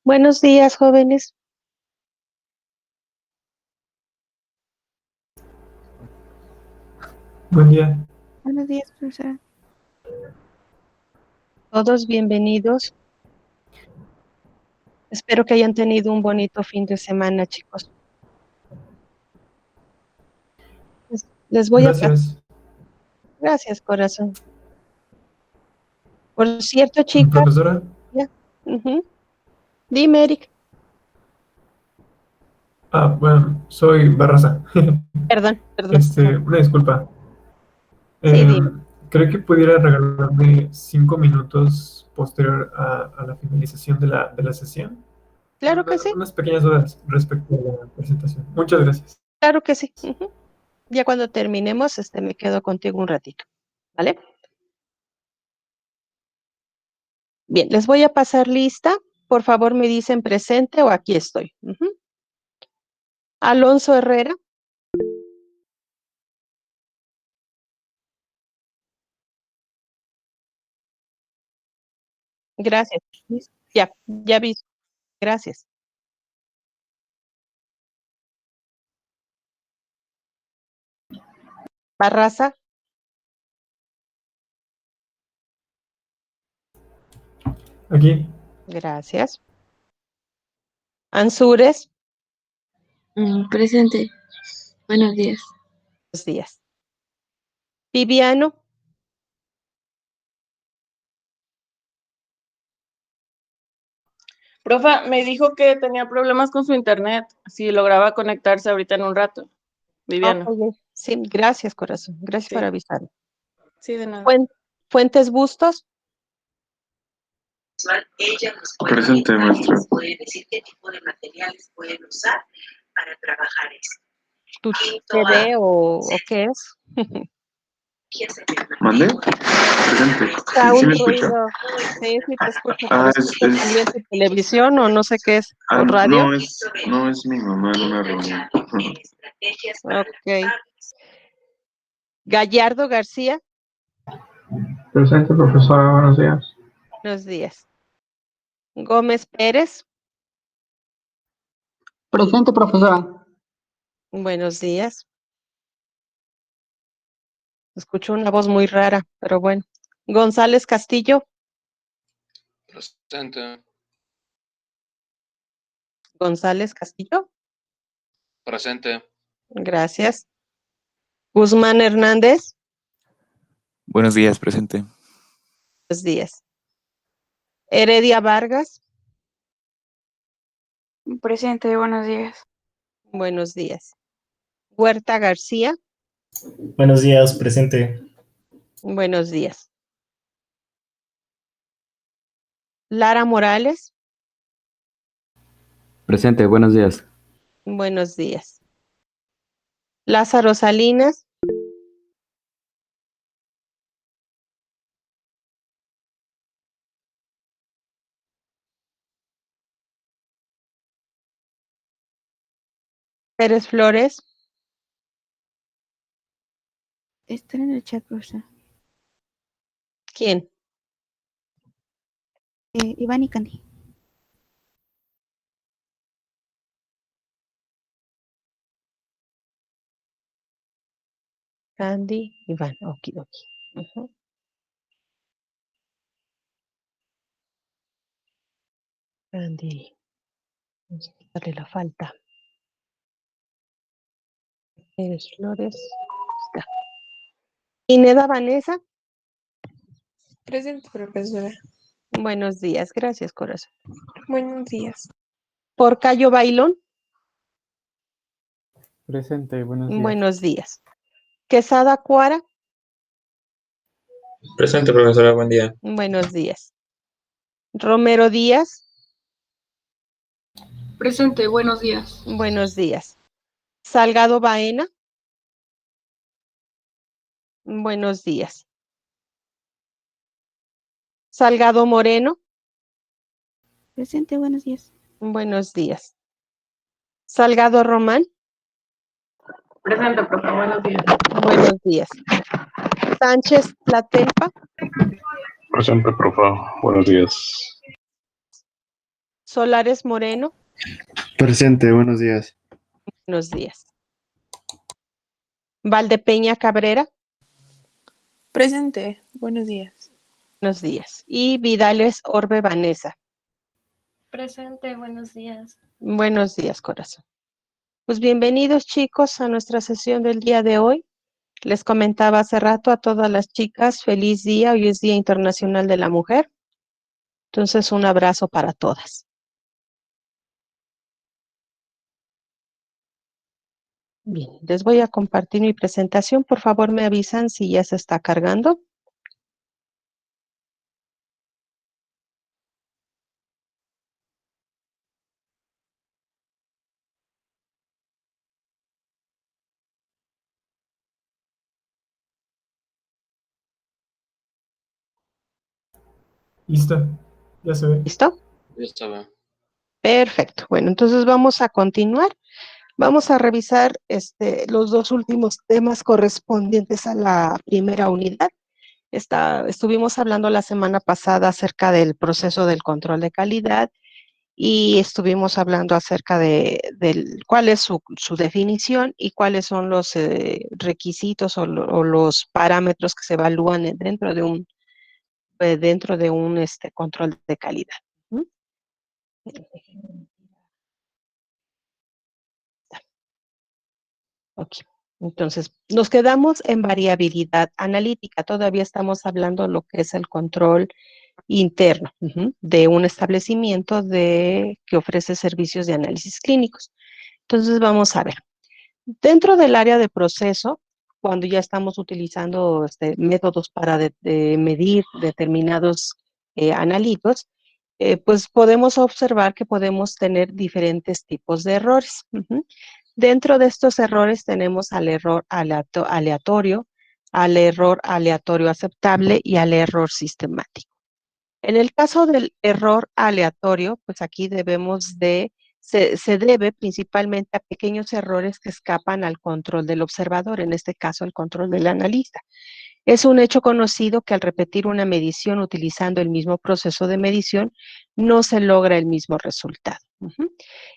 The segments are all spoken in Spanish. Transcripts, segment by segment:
Buenos días, jóvenes. Buen día. Buenos días, profesora. Todos bienvenidos. Espero que hayan tenido un bonito fin de semana, chicos. Les voy a pasar. Gracias. Gracias, corazón. Por cierto, chicas, Profesora, ya. Ujú. Dime, Eric. bueno, soy Barraza. Perdón. Una disculpa. Sí, dime. ¿Cree que pudiera regalarme 5 minutos posterior a la finalización de la sesión? Claro que sí, Unas pequeñas dudas respecto a la presentación. Muchas gracias. claro que sí. Ujú. Ya cuando terminemos, me quedo contigo un ratito, ¿vale? Bien, les voy a pasar lista. Por favor, me dicen presente o aquí estoy. Ujú. Alonso Herrera. Gracias. Ya vi. Gracias. Barraza. Aquí, Gracias. Ansúrez. Presente. Buenos días. Buenos días. Viviano. Profa, me dijo que tenía problemas con su internet, si lograba conectarse ahorita en un rato. Viviana. Ok, sí, gracias, corazón. Gracias por Sí, avisarme. sí, de nada. Fuentes Bustos. Ella nos Presente, maestra. puede decir qué tipo de materiales pueden usar para trabajar esto. ¿Tu Quinto TV A, o qué es? ¿qué hace el ¿Mandé? Presente. Está ¿Sí un me escucha? ruido. Sí, te escucho, pero es Es, porque salió en tu televisión o no sé qué es, o radio. no es mi mamá en una reunión. estrategias para Ok. Gallardo García. Presente, profesora, buenos días. Buenos días. Gómez Pérez. Presente, profesora. Buenos días. Escucho una voz muy rara, pero bueno. González Castillo. Presente. González Castillo. Presente. Gracias. Guzmán Hernández. Buenos días, presente. Buenos días. Heredia Vargas. Presente, buenos días. Buenos días. Huerta García. Buenos días, presente. Buenos días. Lara Morales. Presente, buenos días. Buenos días. Lázaro Salinas. Pérez Flores. Están en el chat, profesora. ¿Quién? Iván y Candy. Candy Iván. Okidoki. Candy. Vamos a quitarle la falta. Pérez Flores. Está. Ineda Vanessa. Presente, profesora. Buenos días. Gracias, corazón. Buenos días. Porcayo Bailón. Presente, buenos días. Buenos días. Quesada Cuara. Presente, profesora, buen día. Buenos días. Romero Díaz. Presente, buenos días. Buenos días. Salgado Baena. Buenos días. Salgado Moreno. Presente, buenos días. Buenos días. Salgado Román. Presente, profe, buenos días. Buenos días. Sánchez Tlatelpa. Presente, profa. Buenos días. Solares Moreno. Presente, buenos días. Buenos días. Valdepeña Cabrera. Presente, buenos días. Buenos días. Y Vidales Orbe Vanessa. Presente, buenos días. Buenos días, corazón. Pues bienvenidos, chicos, a nuestra sesión del día de hoy. Les comentaba hace rato a todas las chicas, feliz día, hoy es Día Internacional de la Mujer. Entonces, un abrazo para todas. Bien, les voy a compartir mi presentación. Por favor, me avisan si ya se está cargando. Listo, ya se ve. ¿Listo? Ya estaba. Perfecto. Bueno, entonces vamos a continuar. Vamos a revisar los dos últimos temas correspondientes a la primera unidad. Estuvimos hablando la semana pasada acerca del proceso del control de calidad y estuvimos hablando acerca de cuál es su definición y cuáles son los requisitos o los parámetros que se evalúan dentro de un control de calidad. ¿Mm? Ok, entonces nos quedamos en variabilidad analítica. Todavía estamos hablando de lo que es el control interno de un establecimiento que ofrece servicios de análisis clínicos. Entonces vamos a ver. Dentro del área de proceso, cuando ya estamos utilizando métodos para medir determinados analitos, pues podemos observar que podemos tener diferentes tipos de errores. Dentro de estos errores tenemos al error aleatorio, al error aleatorio aceptable y al error sistemático. En el caso del error aleatorio, pues aquí se debe principalmente a pequeños errores que escapan al control del observador, en este caso el control del analista. Es un hecho conocido que al repetir una medición utilizando el mismo proceso de medición, no se logra el mismo resultado.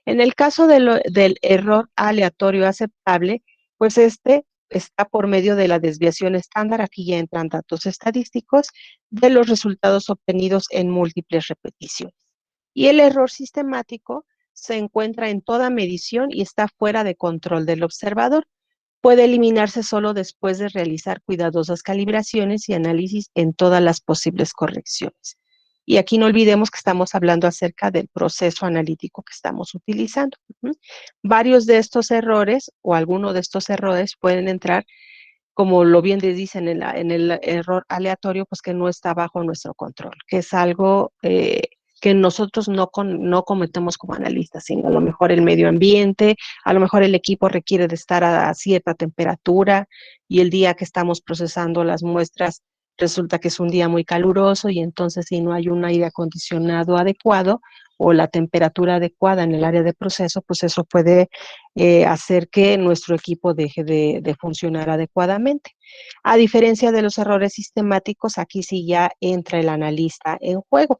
En el caso del error aleatorio aceptable, pues está por medio de la desviación estándar, aquí ya entran datos estadísticos, de los resultados obtenidos en múltiples repeticiones. Y el error sistemático se encuentra en toda medición y está fuera de control del observador. Puede eliminarse solo después de realizar cuidadosas calibraciones y análisis en todas las posibles correcciones. Y aquí no olvidemos que estamos hablando acerca del proceso analítico que estamos utilizando. Varios de estos errores o alguno de estos errores pueden entrar, como lo bien les dicen en el error aleatorio, pues que no está bajo nuestro control, que es algo que nosotros no cometemos como analistas, sino a lo mejor el medio ambiente, a lo mejor el equipo requiere de estar a cierta temperatura y el día que estamos procesando las muestras resulta que es un día muy caluroso y entonces si no hay un aire acondicionado adecuado o la temperatura adecuada en el área de proceso, pues eso puede hacer que nuestro equipo deje de funcionar adecuadamente. A diferencia de los errores sistemáticos, aquí sí ya entra el analista en juego.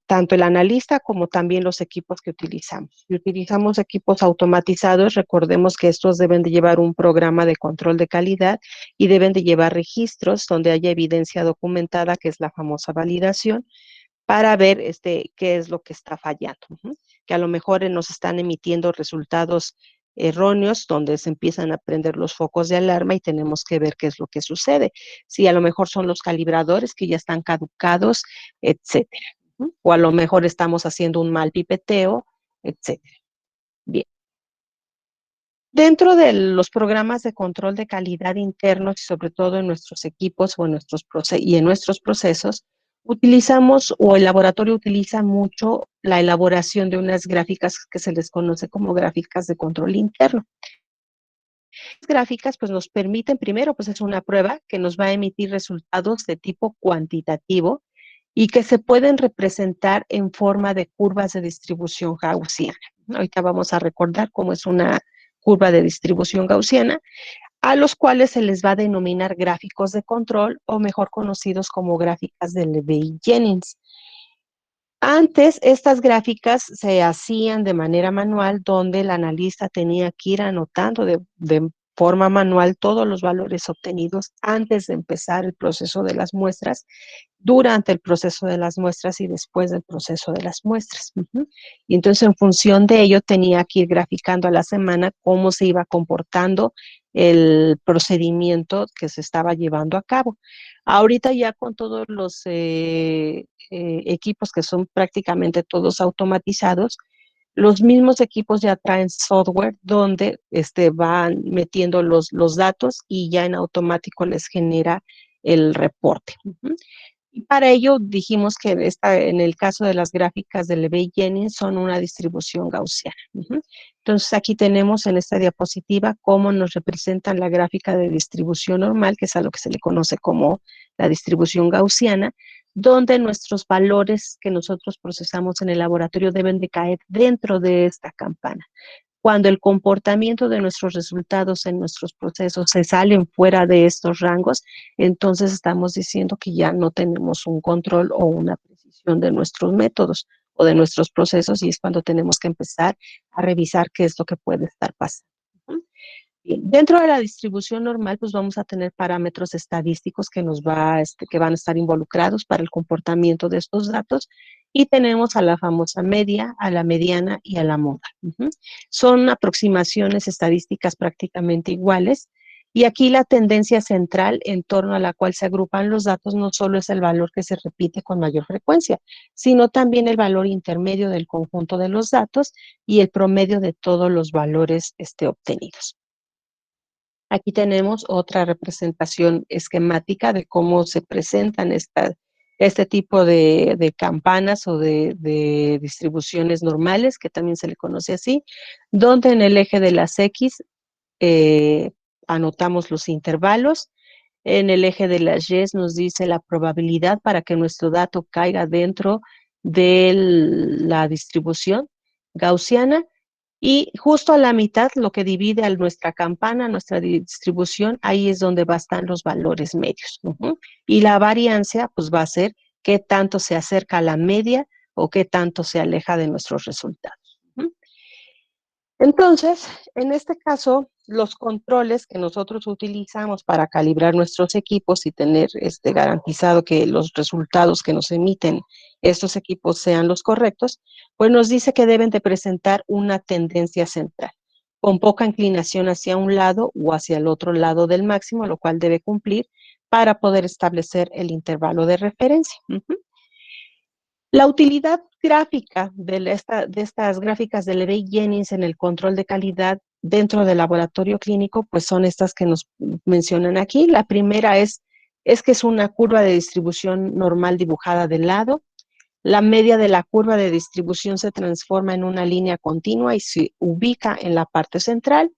Tanto el analista como también los equipos que utilizamos. Si utilizamos equipos automatizados, recordemos que estos deben de llevar un programa de control de calidad y deben de llevar registros donde haya evidencia documentada, que es la famosa validación, para ver qué es lo que está fallando. Que a lo mejor nos están emitiendo resultados erróneos donde se empiezan a prender los focos de alarma y tenemos que ver qué es lo que sucede. Si a lo mejor son los calibradores que ya están caducados, etcétera. O a lo mejor estamos haciendo un mal pipeteo, etcétera. Bien. Dentro de los programas de control de calidad internos y sobre todo en nuestros equipos o en nuestros procesos, utilizamos o el laboratorio utiliza mucho la elaboración de unas gráficas que se les conoce como gráficas de control interno. Las gráficas pues nos permiten, primero, pues es una prueba que nos va a emitir resultados de tipo cuantitativo y que se pueden representar en forma de curvas de distribución gaussiana. Ahorita vamos a recordar cómo es una curva de distribución gaussiana, a los cuales se les va a denominar gráficos de control o mejor conocidos como gráficas de Lebesgue-Jennings. Antes, estas gráficas se hacían de manera manual, donde el analista tenía que ir anotando de forma manual todos los valores obtenidos antes de empezar el proceso de las muestras, durante el proceso de las muestras y después del proceso de las muestras. Y entonces, en función de ello, tenía que ir graficando a la semana cómo se iba comportando el procedimiento que se estaba llevando a cabo. Ahorita ya con todos los equipos que son prácticamente todos automatizados, los mismos equipos ya traen software donde van metiendo los datos y ya en automático les genera el reporte. Y para ello dijimos que en el caso de las gráficas de Lebesgue-Jennings son una distribución gaussiana. Entonces aquí tenemos en esta diapositiva cómo nos representan la gráfica de distribución normal, que es a lo que se le conoce como la distribución gaussiana, donde nuestros valores que nosotros procesamos en el laboratorio deben de caer dentro de esta campana. Cuando el comportamiento de nuestros resultados en nuestros procesos se salen fuera de estos rangos, entonces estamos diciendo que ya no tenemos un control o una precisión de nuestros métodos o de nuestros procesos, y es cuando tenemos que empezar a revisar qué es lo que puede estar pasando. Bien, dentro de la distribución normal, pues vamos a tener parámetros estadísticos que que van a estar involucrados para el comportamiento de estos datos, y tenemos a la famosa media, a la mediana y a la moda. Son aproximaciones estadísticas prácticamente iguales, y aquí la tendencia central en torno a la cual se agrupan los datos no solo es el valor que se repite con mayor frecuencia, sino también el valor intermedio del conjunto de los datos y el promedio de todos los valores obtenidos. Aquí tenemos otra representación esquemática de cómo se presentan este tipo de campanas o de distribuciones normales, que también se le conoce así, donde en el eje de las X anotamos los intervalos, en el eje de las Y nos dice la probabilidad para que nuestro dato caiga dentro de la distribución gaussiana, y justo a la mitad, lo que divide a nuestra campana, nuestra distribución, ahí es donde van a estar los valores medios. Y la variancia, pues va a ser qué tanto se acerca a la media o qué tanto se aleja de nuestros resultados. Entonces, en este caso, los controles que nosotros utilizamos para calibrar nuestros equipos y tener garantizado que los resultados que nos emiten estos equipos sean los correctos, pues nos dice que deben de presentar una tendencia central, con poca inclinación hacia un lado o hacia el otro lado del máximo, lo cual debe cumplir para poder establecer el intervalo de referencia. La utilidad gráfica de estas gráficas de Lebesgue-Jennings en el control de calidad dentro del laboratorio clínico, pues son estas que nos mencionan aquí. La primera es que es una curva de distribución normal dibujada de lado. La media de la curva de distribución se transforma en una línea continua y se ubica en la parte central.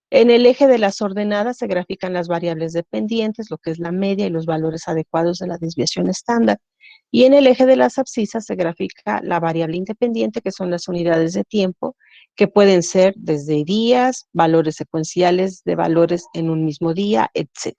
En el eje de las ordenadas se grafican las variables dependientes, lo que es la media y los valores adecuados de la desviación estándar. Y en el eje de las abscisas se grafica la variable independiente, que son las unidades de tiempo, que pueden ser desde días, valores secuenciales de valores en un mismo día, etc.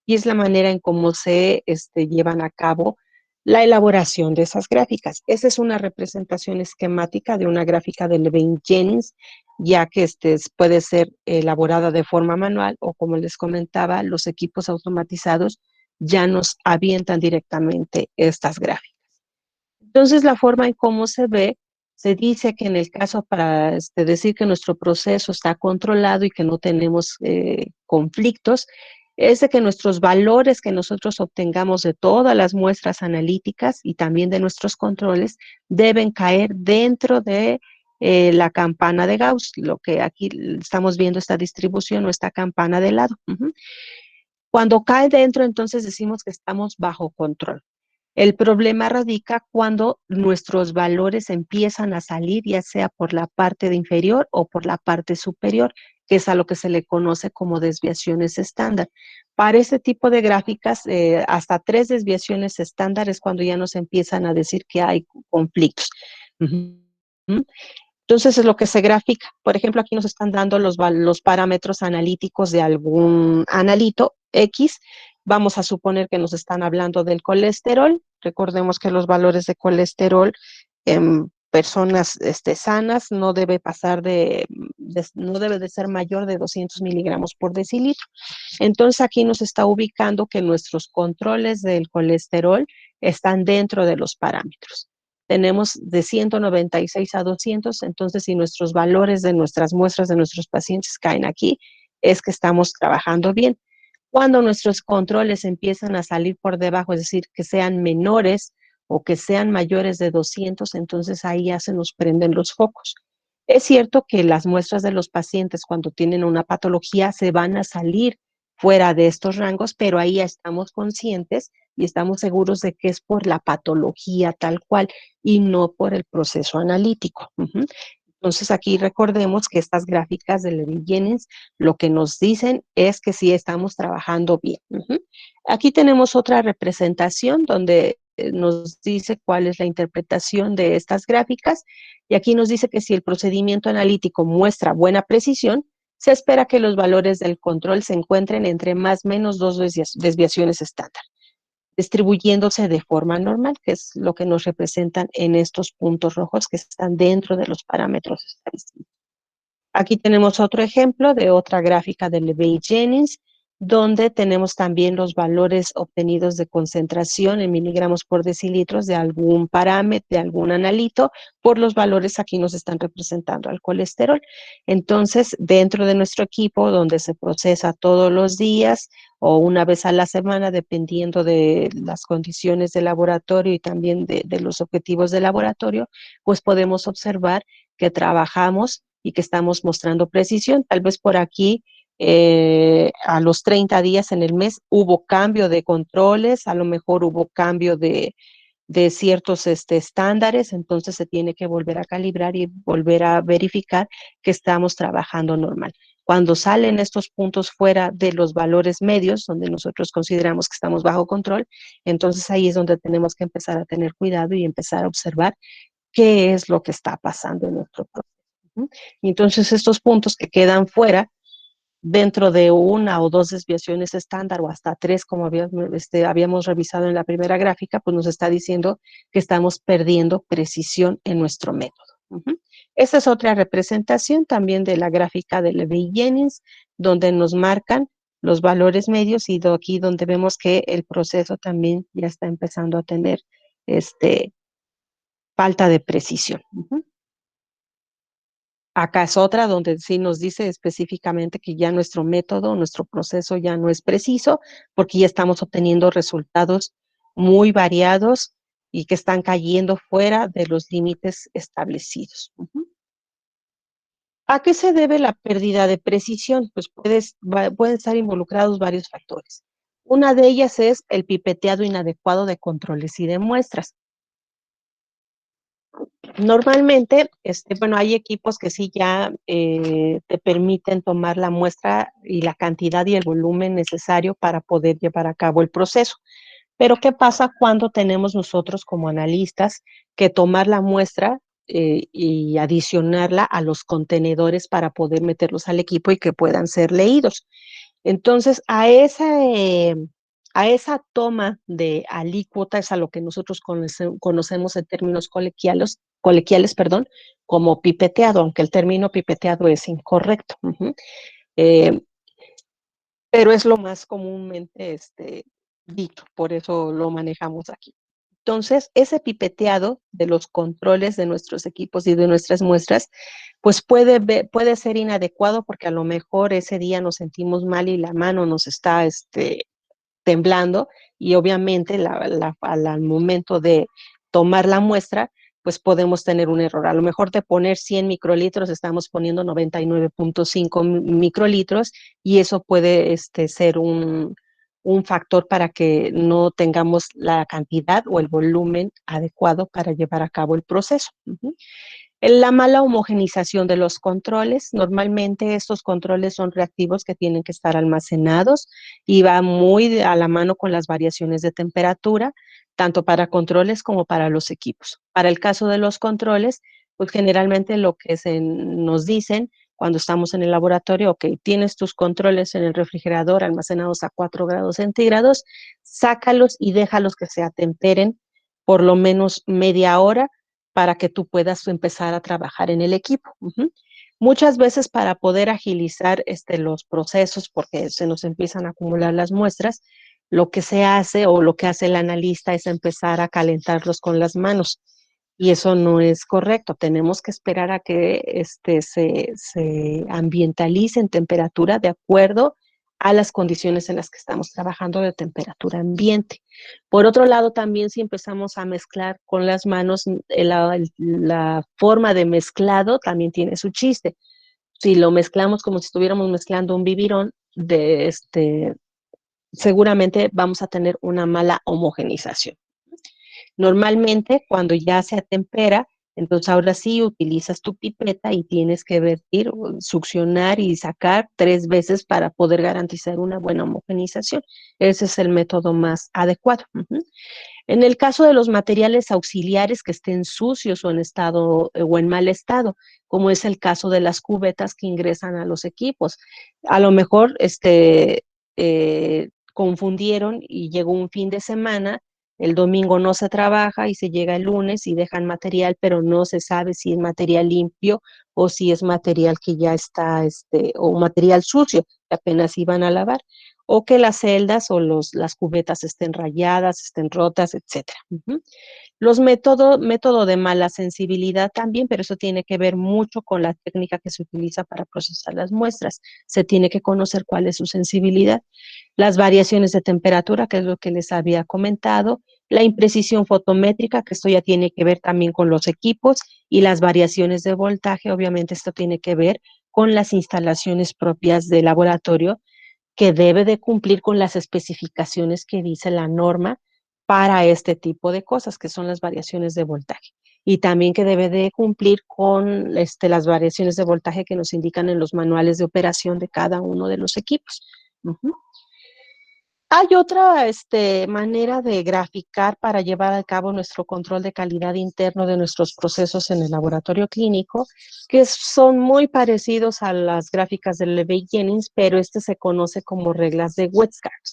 Y es la manera en cómo se llevan a cabo la elaboración de esas gráficas. Esa es una representación esquemática de una gráfica de Lebesgue-Jennings, ya que puede ser elaborada de forma manual o, como les comentaba, los equipos automatizados ya nos avientan directamente estas gráficas. Entonces, la forma en cómo se ve, se dice que en el caso para decir que nuestro proceso está controlado y que no tenemos conflictos, es de que nuestros valores que nosotros obtengamos de todas las muestras analíticas y también de nuestros controles deben caer dentro de la campana de Gauss, lo que aquí estamos viendo esta distribución o esta campana de lado. Cuando cae dentro, entonces decimos que estamos bajo control. El problema radica cuando nuestros valores empiezan a salir, ya sea por la parte de inferior o por la parte superior, que es a lo que se le conoce como desviaciones estándar. Para este tipo de gráficas, hasta 3 desviaciones estándar es cuando ya nos empiezan a decir que hay conflictos. Entonces, es lo que se grafica. Por ejemplo, aquí nos están dando los parámetros analíticos de algún analito X. Vamos a suponer que nos están hablando del colesterol, Recordemos que los valores de colesterol en personas sanas no debe pasar no debe de ser mayor de 200 miligramos por decilitro. Entonces aquí nos está ubicando que nuestros controles del colesterol están dentro de los parámetros. Tenemos de 196 a 200, entonces si nuestros valores de nuestras muestras de nuestros pacientes caen aquí, es que estamos trabajando bien. Cuando nuestros controles empiezan a salir por debajo, es decir, que sean menores o que sean mayores de 200, entonces ahí ya se nos prenden los focos. Es cierto que las muestras de los pacientes cuando tienen una patología se van a salir fuera de estos rangos, pero ahí ya estamos conscientes y estamos seguros de que es por la patología tal cual y no por el proceso analítico. Entonces aquí recordemos que estas gráficas de Levy-Jennings lo que nos dicen es que sí estamos trabajando bien. Aquí tenemos otra representación donde nos dice cuál es la interpretación de estas gráficas y aquí nos dice que si el procedimiento analítico muestra buena precisión, se espera que los valores del control se encuentren entre más o menos 2 desviaciones estándar, distribuyéndose de forma normal, que es lo que nos representan en estos puntos rojos que están dentro de los parámetros estadísticos. Aquí tenemos otro ejemplo de otra gráfica de Levy-Jennings, donde tenemos también los valores obtenidos de concentración en miligramos por decilitros de algún parámetro, de algún analito, por los valores aquí nos están representando al colesterol. Entonces, dentro de nuestro equipo, donde se procesa todos los días o una vez a la semana, dependiendo de las condiciones de laboratorio y también de los objetivos de laboratorio, pues podemos observar que trabajamos y que estamos mostrando precisión. Tal vez por aquí a los 30 días en el mes hubo cambio de controles, a lo mejor hubo cambio de ciertos estándares, entonces se tiene que volver a calibrar y volver a verificar que estamos trabajando normal. Cuando salen estos puntos fuera de los valores medios, donde nosotros consideramos que estamos bajo control, entonces ahí es donde tenemos que empezar a tener cuidado y empezar a observar qué es lo que está pasando en nuestro proceso. Y entonces estos puntos que quedan fuera, dentro de 1 o 2 desviaciones estándar o hasta 3, como habíamos revisado en la primera gráfica, pues nos está diciendo que estamos perdiendo precisión en nuestro método. Esta es otra representación también de la gráfica de Levy-Jennings, donde nos marcan los valores medios y aquí donde vemos que el proceso también ya está empezando a tener falta de precisión. Acá es otra donde sí nos dice específicamente que ya nuestro método, nuestro proceso ya no es preciso porque ya estamos obteniendo resultados muy variados y que están cayendo fuera de los límites establecidos. ¿A qué se debe la pérdida de precisión? Pues pueden estar involucrados varios factores. Una de ellas es el pipeteado inadecuado de controles y de muestras. Normalmente, bueno, hay equipos que sí ya te permiten tomar la muestra y la cantidad y el volumen necesario para poder llevar a cabo el proceso. Pero, ¿qué pasa cuando tenemos nosotros como analistas que tomar la muestra y adicionarla a los contenedores para poder meterlos al equipo y que puedan ser leídos? Entonces, a esa toma de alícuota es a lo que nosotros conocemos en términos colequiales, como pipeteado, aunque el término pipeteado es incorrecto. Pero es lo más comúnmente dicho, por eso lo manejamos aquí. Entonces, ese pipeteado de los controles de nuestros equipos y de nuestras muestras, pues puede ser inadecuado porque a lo mejor ese día nos sentimos mal y la mano nos está temblando y obviamente al momento de tomar la muestra, pues podemos tener un error. A lo mejor de poner 100 microlitros, estamos poniendo 99.5 microlitros y eso puede ser un factor para que no tengamos la cantidad o el volumen adecuado para llevar a cabo el proceso. La mala homogenización de los controles. Normalmente estos controles son reactivos que tienen que estar almacenados y va muy a la mano con las variaciones de temperatura, tanto para controles como para los equipos. Para el caso de los controles, pues generalmente lo que nos dicen cuando estamos en el laboratorio, ok, tienes tus controles en el refrigerador almacenados a 4 grados centígrados, sácalos y déjalos que se atemperen por lo menos media hora para que tú puedas empezar a trabajar en el equipo. Muchas veces para poder agilizar los procesos, porque se nos empiezan a acumular las muestras, lo que se hace o lo que hace el analista es empezar a calentarlos con las manos. Y eso no es correcto. Tenemos que esperar a que se ambientalice en temperatura de acuerdo a las condiciones en las que estamos trabajando de temperatura ambiente. Por otro lado, también si empezamos a mezclar con las manos, la forma de mezclado también tiene su chiste. Si lo mezclamos como si estuviéramos mezclando un bibirón, seguramente vamos a tener una mala homogenización. Normalmente, cuando ya se atempera, entonces ahora sí utilizas tu pipeta y tienes que vertir, succionar y sacar 3 veces para poder garantizar una buena homogenización. Ese es el método más adecuado. En el caso de los materiales auxiliares que estén sucios o en mal estado, como es el caso de las cubetas que ingresan a los equipos, a lo mejor confundieron y llegó un fin de semana, el domingo no se trabaja y se llega el lunes y dejan material, pero no se sabe si es material limpio o si es material que ya está, o material sucio que apenas iban a lavar, o que las celdas o las cubetas estén rayadas, estén rotas, etc. Los método de mala sensibilidad también, pero eso tiene que ver mucho con la técnica que se utiliza para procesar las muestras. Se tiene que conocer cuál es su sensibilidad. Las variaciones de temperatura, que es lo que les había comentado, la imprecisión fotométrica, que esto ya tiene que ver también con los equipos, y las variaciones de voltaje, obviamente esto tiene que ver con las instalaciones propias del laboratorio, que debe de cumplir con las especificaciones que dice la norma para este tipo de cosas, que son las variaciones de voltaje. Y también que debe de cumplir con las variaciones de voltaje que nos indican en los manuales de operación de cada uno de los equipos. Hay otra manera de graficar para llevar a cabo nuestro control de calidad interno de nuestros procesos en el laboratorio clínico, que son muy parecidos a las gráficas de Levy-Jennings, pero se conoce como reglas de Wexcart.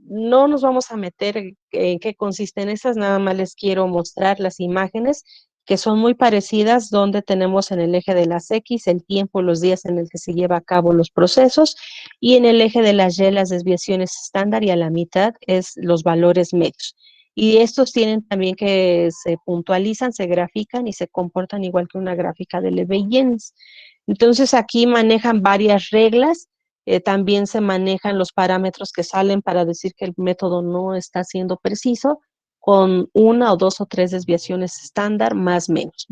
No nos vamos a meter en qué consisten esas, nada más les quiero mostrar las imágenes que son muy parecidas, donde tenemos en el eje de las X el tiempo, los días en el que se lleva a cabo los procesos, y en el eje de las Y las desviaciones estándar, y a la mitad es los valores medios. Y estos tienen también que se puntualizan, se grafican y se comportan igual que una gráfica de Levy-Jennings. Entonces aquí manejan varias reglas. También se manejan los parámetros que salen para decir que el método no está siendo preciso, con 1 o 2 o 3 desviaciones estándar, más o menos.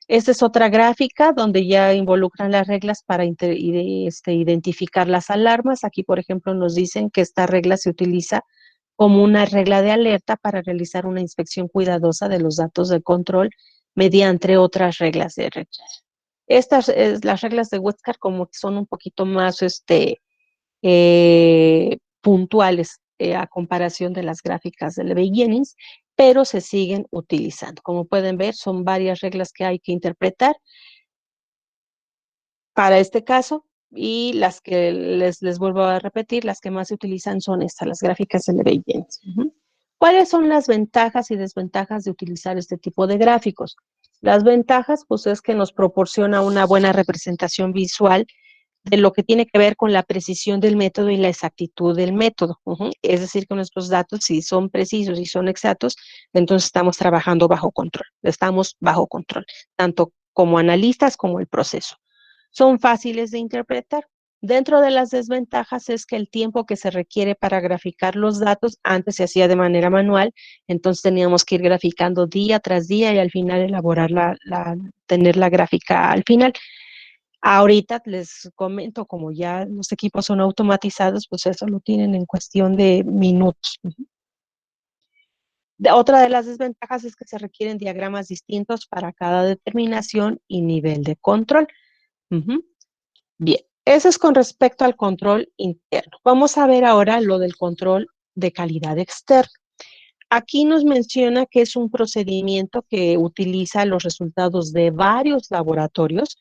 Esta es otra gráfica donde ya involucran las reglas para identificar las alarmas. Aquí, por ejemplo, nos dicen que esta regla se utiliza como una regla de alerta para realizar una inspección cuidadosa de los datos de control mediante otras reglas de rechazo. Las reglas de Wexcart como que son un poquito más puntuales a comparación de las gráficas de Levy-Jennings, pero se siguen utilizando. Como pueden ver, son varias reglas que hay que interpretar para este caso, y las que les vuelvo a repetir, las que más se utilizan son estas, las gráficas de Levy-Jennings. ¿Cuáles son las ventajas y desventajas de utilizar este tipo de gráficos? Las ventajas, pues, es que nos proporciona una buena representación visual de lo que tiene que ver con la precisión del método y la exactitud del método. Es decir, que nuestros datos, si son precisos y son exactos, entonces estamos trabajando bajo control. Estamos bajo control, tanto como analistas como el proceso. Son fáciles de interpretar. Dentro de las desventajas es que el tiempo que se requiere para graficar los datos antes se hacía de manera manual, entonces teníamos que ir graficando día tras día y al final elaborar tener la gráfica al final. Ahorita les comento, como ya los equipos son automatizados, pues eso lo tienen en cuestión de minutos. Otra de las desventajas es que se requieren diagramas distintos para cada determinación y nivel de control. Bien, eso es con respecto al control interno. Vamos a ver ahora lo del control de calidad externo. Aquí nos menciona que es un procedimiento que utiliza los resultados de varios laboratorios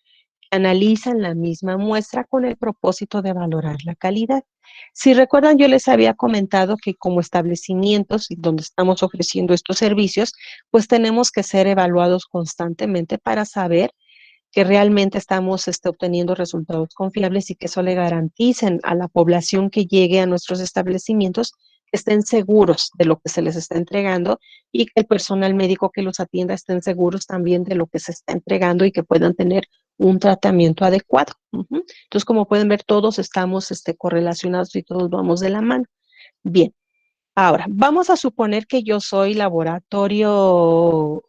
analizan la misma muestra con el propósito de valorar la calidad. Si recuerdan, yo les había comentado que como establecimientos y donde estamos ofreciendo estos servicios, pues tenemos que ser evaluados constantemente para saber que realmente estamos obteniendo resultados confiables y que eso le garanticen a la población que llegue a nuestros establecimientos que estén seguros de lo que se les está entregando y que el personal médico que los atienda estén seguros también de lo que se está entregando y que puedan tener un tratamiento adecuado. Entonces, como pueden ver, todos estamos correlacionados y todos vamos de la mano. Bien, ahora, vamos a suponer que yo soy laboratorio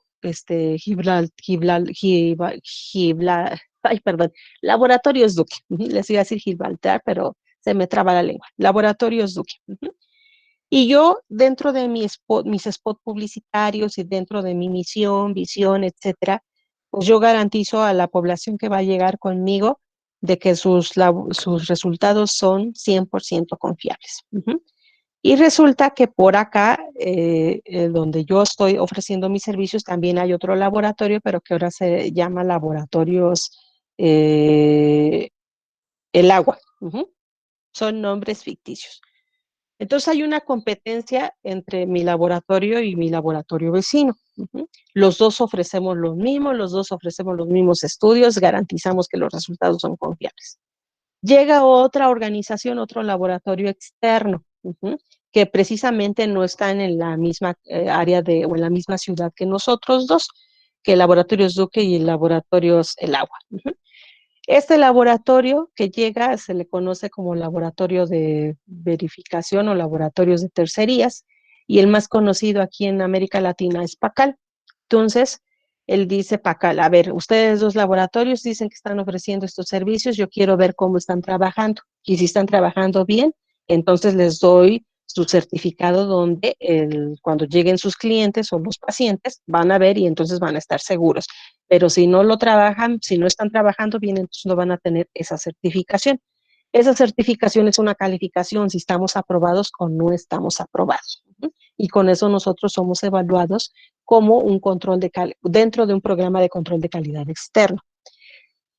ay, perdón, Laboratorios Duque. Les iba a decir Gibraltar, pero se me traba la lengua. Laboratorios Duque. Y yo, dentro de mis spots publicitarios y dentro de mi misión, visión, etcétera, pues yo garantizo a la población que va a llegar conmigo de que sus resultados son 100% confiables. Y resulta que por acá, donde yo estoy ofreciendo mis servicios, también hay otro laboratorio, pero que ahora se llama Laboratorios El Agua. Son nombres ficticios. Entonces hay una competencia entre mi laboratorio y mi laboratorio vecino. Los dos ofrecemos lo mismo, los dos ofrecemos los mismos estudios, garantizamos que los resultados son confiables. Llega otra organización, otro laboratorio externo, que precisamente no están en la misma área o en la misma ciudad que nosotros dos, que Laboratorios Duque y Laboratorios El Agua. Este laboratorio que llega se le conoce como laboratorio de verificación o laboratorios de tercerías, y el más conocido aquí en América Latina es Pacal. Entonces, él dice, Pacal, a ver, ustedes dos laboratorios dicen que están ofreciendo estos servicios, yo quiero ver cómo están trabajando, y si están trabajando bien, entonces les doy su certificado donde cuando lleguen sus clientes o los pacientes van a ver y entonces van a estar seguros. Pero si no lo trabajan, si no están trabajando bien, entonces no van a tener esa certificación. Esa certificación es una calificación si estamos aprobados o no estamos aprobados. Y con eso nosotros somos evaluados como un control de dentro de un programa de control de calidad externo.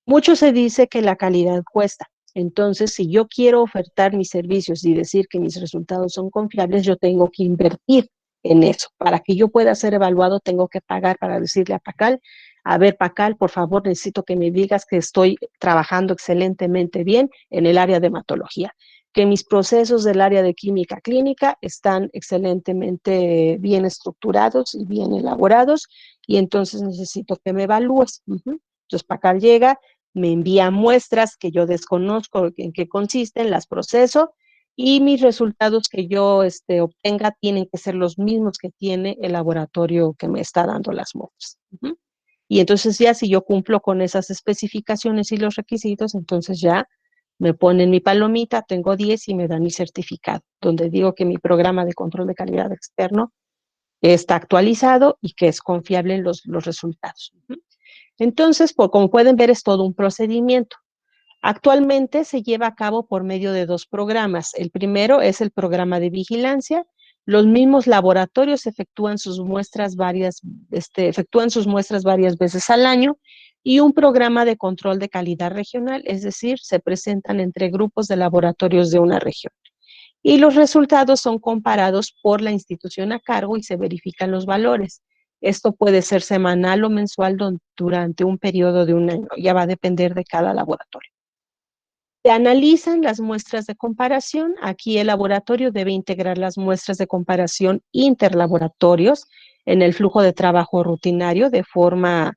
Mucho se dice que la calidad cuesta. Entonces, si yo quiero ofertar mis servicios y decir que mis resultados son confiables, yo tengo que invertir en eso. Para que yo pueda ser evaluado, tengo que pagar para decirle a Pacal, a ver, Pacal, por favor, necesito que me digas que estoy trabajando excelentemente bien en el área de hematología, que mis procesos del área de química clínica están excelentemente bien estructurados y bien elaborados, y entonces necesito que me evalúes. Entonces, Pacal llega, me envía muestras que yo desconozco en qué consisten, las proceso, y mis resultados que yo obtenga tienen que ser los mismos que tiene el laboratorio que me está dando las muestras. Y entonces ya si yo cumplo con esas especificaciones y los requisitos, entonces ya me ponen mi palomita, tengo 10 y me dan mi certificado, donde digo que mi programa de control de calidad externo está actualizado y que es confiable en los resultados. Entonces, como pueden ver, es todo un procedimiento. Actualmente se lleva a cabo por medio de dos programas. El primero es el programa de vigilancia. Los mismos laboratorios efectúan sus muestras varias veces al año, y un programa de control de calidad regional, es decir, se presentan entre grupos de laboratorios de una región. Y los resultados son comparados por la institución a cargo y se verifican los valores. Esto puede ser semanal o mensual durante un periodo de un año, ya va a depender de cada laboratorio. Se analizan las muestras de comparación. Aquí el laboratorio debe integrar las muestras de comparación interlaboratorios en el flujo de trabajo rutinario de forma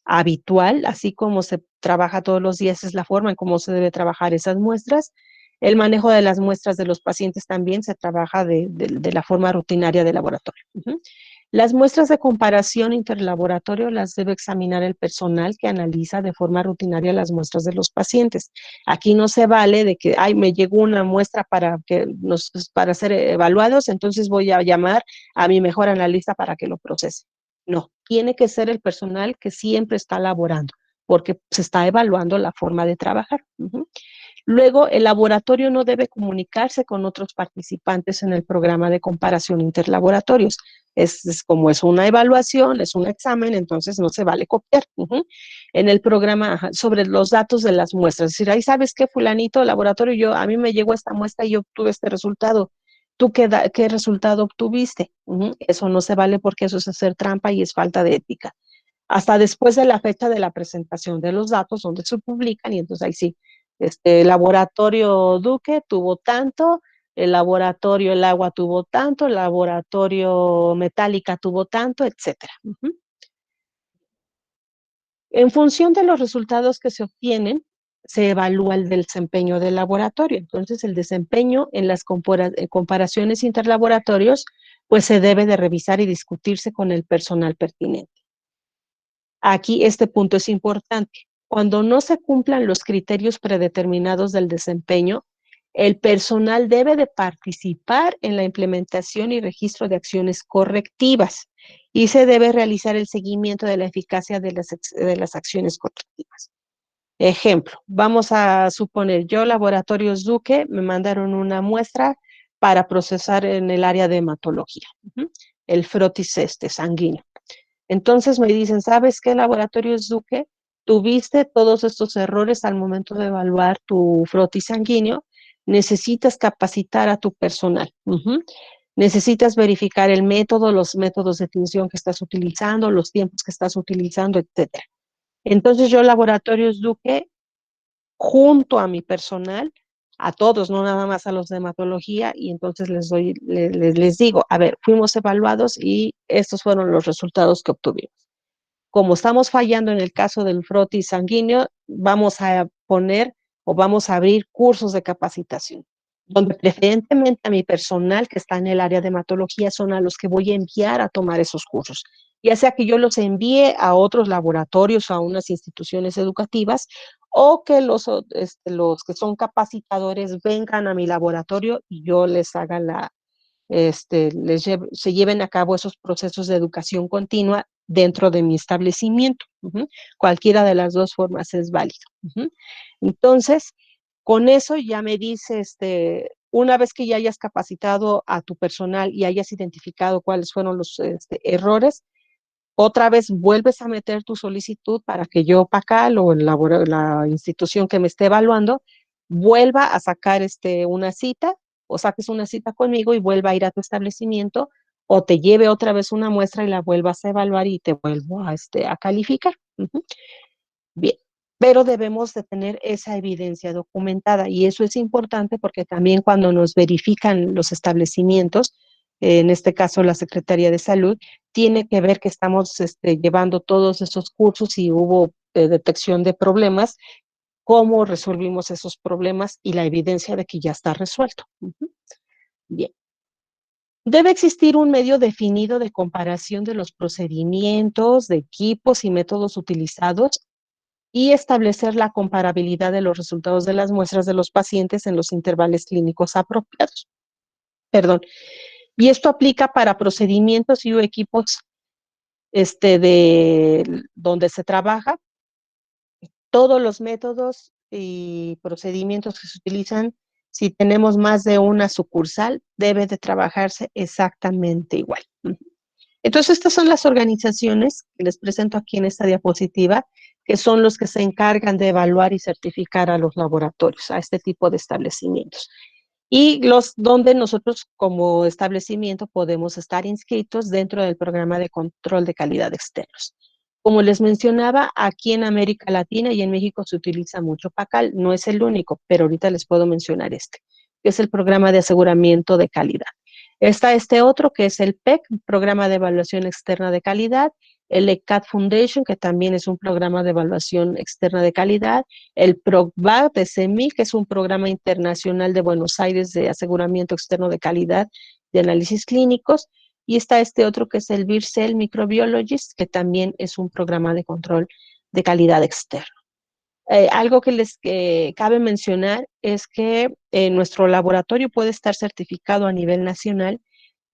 habitual, así como se trabaja todos los días, es la forma en cómo se debe trabajar esas muestras. El manejo de las muestras de los pacientes también se trabaja de la forma rutinaria del laboratorio. Las muestras de comparación interlaboratorio las debe examinar el personal que analiza de forma rutinaria las muestras de los pacientes. Aquí no se vale de que, ay, me llegó una muestra para ser evaluados, entonces voy a llamar a mi mejor analista para que lo procese. No, tiene que ser el personal que siempre está laborando. porque se está evaluando la forma de trabajar. Luego, el laboratorio no debe comunicarse con otros participantes en el programa de comparación interlaboratorios. Como es una evaluación, es un examen, entonces no se vale copiar. En el programa, sobre los datos de las muestras. Es decir, ahí sabes qué, fulanito, laboratorio, a mí me llegó esta muestra y yo obtuve este resultado. ¿Tú qué resultado obtuviste? Eso no se vale porque eso es hacer trampa y es falta de ética. Hasta después de la fecha de la presentación de los datos, donde se publican, y entonces ahí sí, el laboratorio Duque tuvo tanto, el laboratorio El Agua tuvo tanto, el laboratorio Metálica tuvo tanto, etcétera. En función de los resultados que se obtienen, se evalúa el desempeño del laboratorio. Entonces, el desempeño en las comparaciones interlaboratorios, pues se debe de revisar y discutirse con el personal pertinente. Aquí este punto es importante. Cuando no se cumplan los criterios predeterminados del desempeño, el personal debe de participar en la implementación y registro de acciones correctivas y se debe realizar el seguimiento de la eficacia de las acciones correctivas. Ejemplo, vamos a suponer, yo, Laboratorios Duque, me mandaron una muestra para procesar en el área de hematología, el frotis sanguíneo. Entonces me dicen, ¿sabes qué, Laboratorios Duque? Tuviste todos estos errores al momento de evaluar tu frotis sanguíneo, necesitas capacitar a tu personal. Necesitas verificar el método, los métodos de tinción que estás utilizando, los tiempos que estás utilizando, etc. Entonces yo, Laboratorios Duque, junto a mi personal, a todos, no nada más a los de hematología, y entonces les digo, a ver, fuimos evaluados y estos fueron los resultados que obtuvimos. Como estamos fallando en el caso del frotis sanguíneo, vamos a poner o vamos a abrir cursos de capacitación, donde preferentemente a mi personal que está en el área de hematología son a los que voy a enviar a tomar esos cursos, ya sea que yo los envíe a otros laboratorios o a unas instituciones educativas, o que los que son capacitadores vengan a mi laboratorio y yo les haga se lleven a cabo esos procesos de educación continua dentro de mi establecimiento. Cualquiera de las dos formas es válido. Entonces, con eso ya me dice, una vez que ya hayas capacitado a tu personal y hayas identificado cuáles fueron los errores, otra vez vuelves a meter tu solicitud para que yo, PACAL o la institución que me esté evaluando, vuelva a sacar una cita o saques una cita conmigo y vuelva a ir a tu establecimiento o te lleve otra vez una muestra y la vuelvas a evaluar y te vuelvo a calificar. Bien, pero debemos de tener esa evidencia documentada y eso es importante porque también cuando nos verifican los establecimientos, en este caso la Secretaría de Salud, tiene que ver que estamos llevando todos esos cursos y hubo detección de problemas, cómo resolvimos esos problemas y la evidencia de que ya está resuelto. Bien. Debe existir un medio definido de comparación de los procedimientos, de equipos y métodos utilizados y establecer la comparabilidad de los resultados de las muestras de los pacientes en los intervalos clínicos apropiados. Perdón. Y esto aplica para procedimientos y equipos donde se trabaja. Todos los métodos y procedimientos que se utilizan, si tenemos más de una sucursal, debe de trabajarse exactamente igual. Entonces, estas son las organizaciones que les presento aquí en esta diapositiva, que son los que se encargan de evaluar y certificar a los laboratorios, a este tipo de establecimientos. Y donde nosotros como establecimiento podemos estar inscritos dentro del programa de control de calidad externos. Como les mencionaba, aquí en América Latina y en México se utiliza mucho PACAL, no es el único, pero ahorita les puedo mencionar que es el programa de aseguramiento de calidad. Está otro que es el PEC, Programa de Evaluación Externa de Calidad, el ECAD Foundation, que también es un programa de evaluación externa de calidad, el PROCVAC de CEMIC, que es un programa internacional de Buenos Aires de aseguramiento externo de calidad de análisis clínicos, y está otro que es el VIRCEL Microbiologist, que también es un programa de control de calidad externo. Algo que les cabe mencionar es que nuestro laboratorio puede estar certificado a nivel nacional,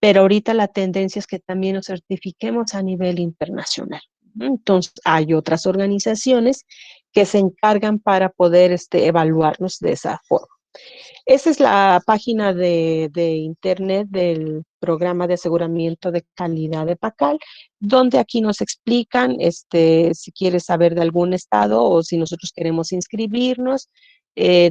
pero ahorita la tendencia es que también nos certifiquemos a nivel internacional. Entonces, hay otras organizaciones que se encargan para poder evaluarnos de esa forma. Esa es la página de internet del programa de aseguramiento de calidad de PACAL, donde aquí nos explican si quieres saber de algún estado o si nosotros queremos inscribirnos,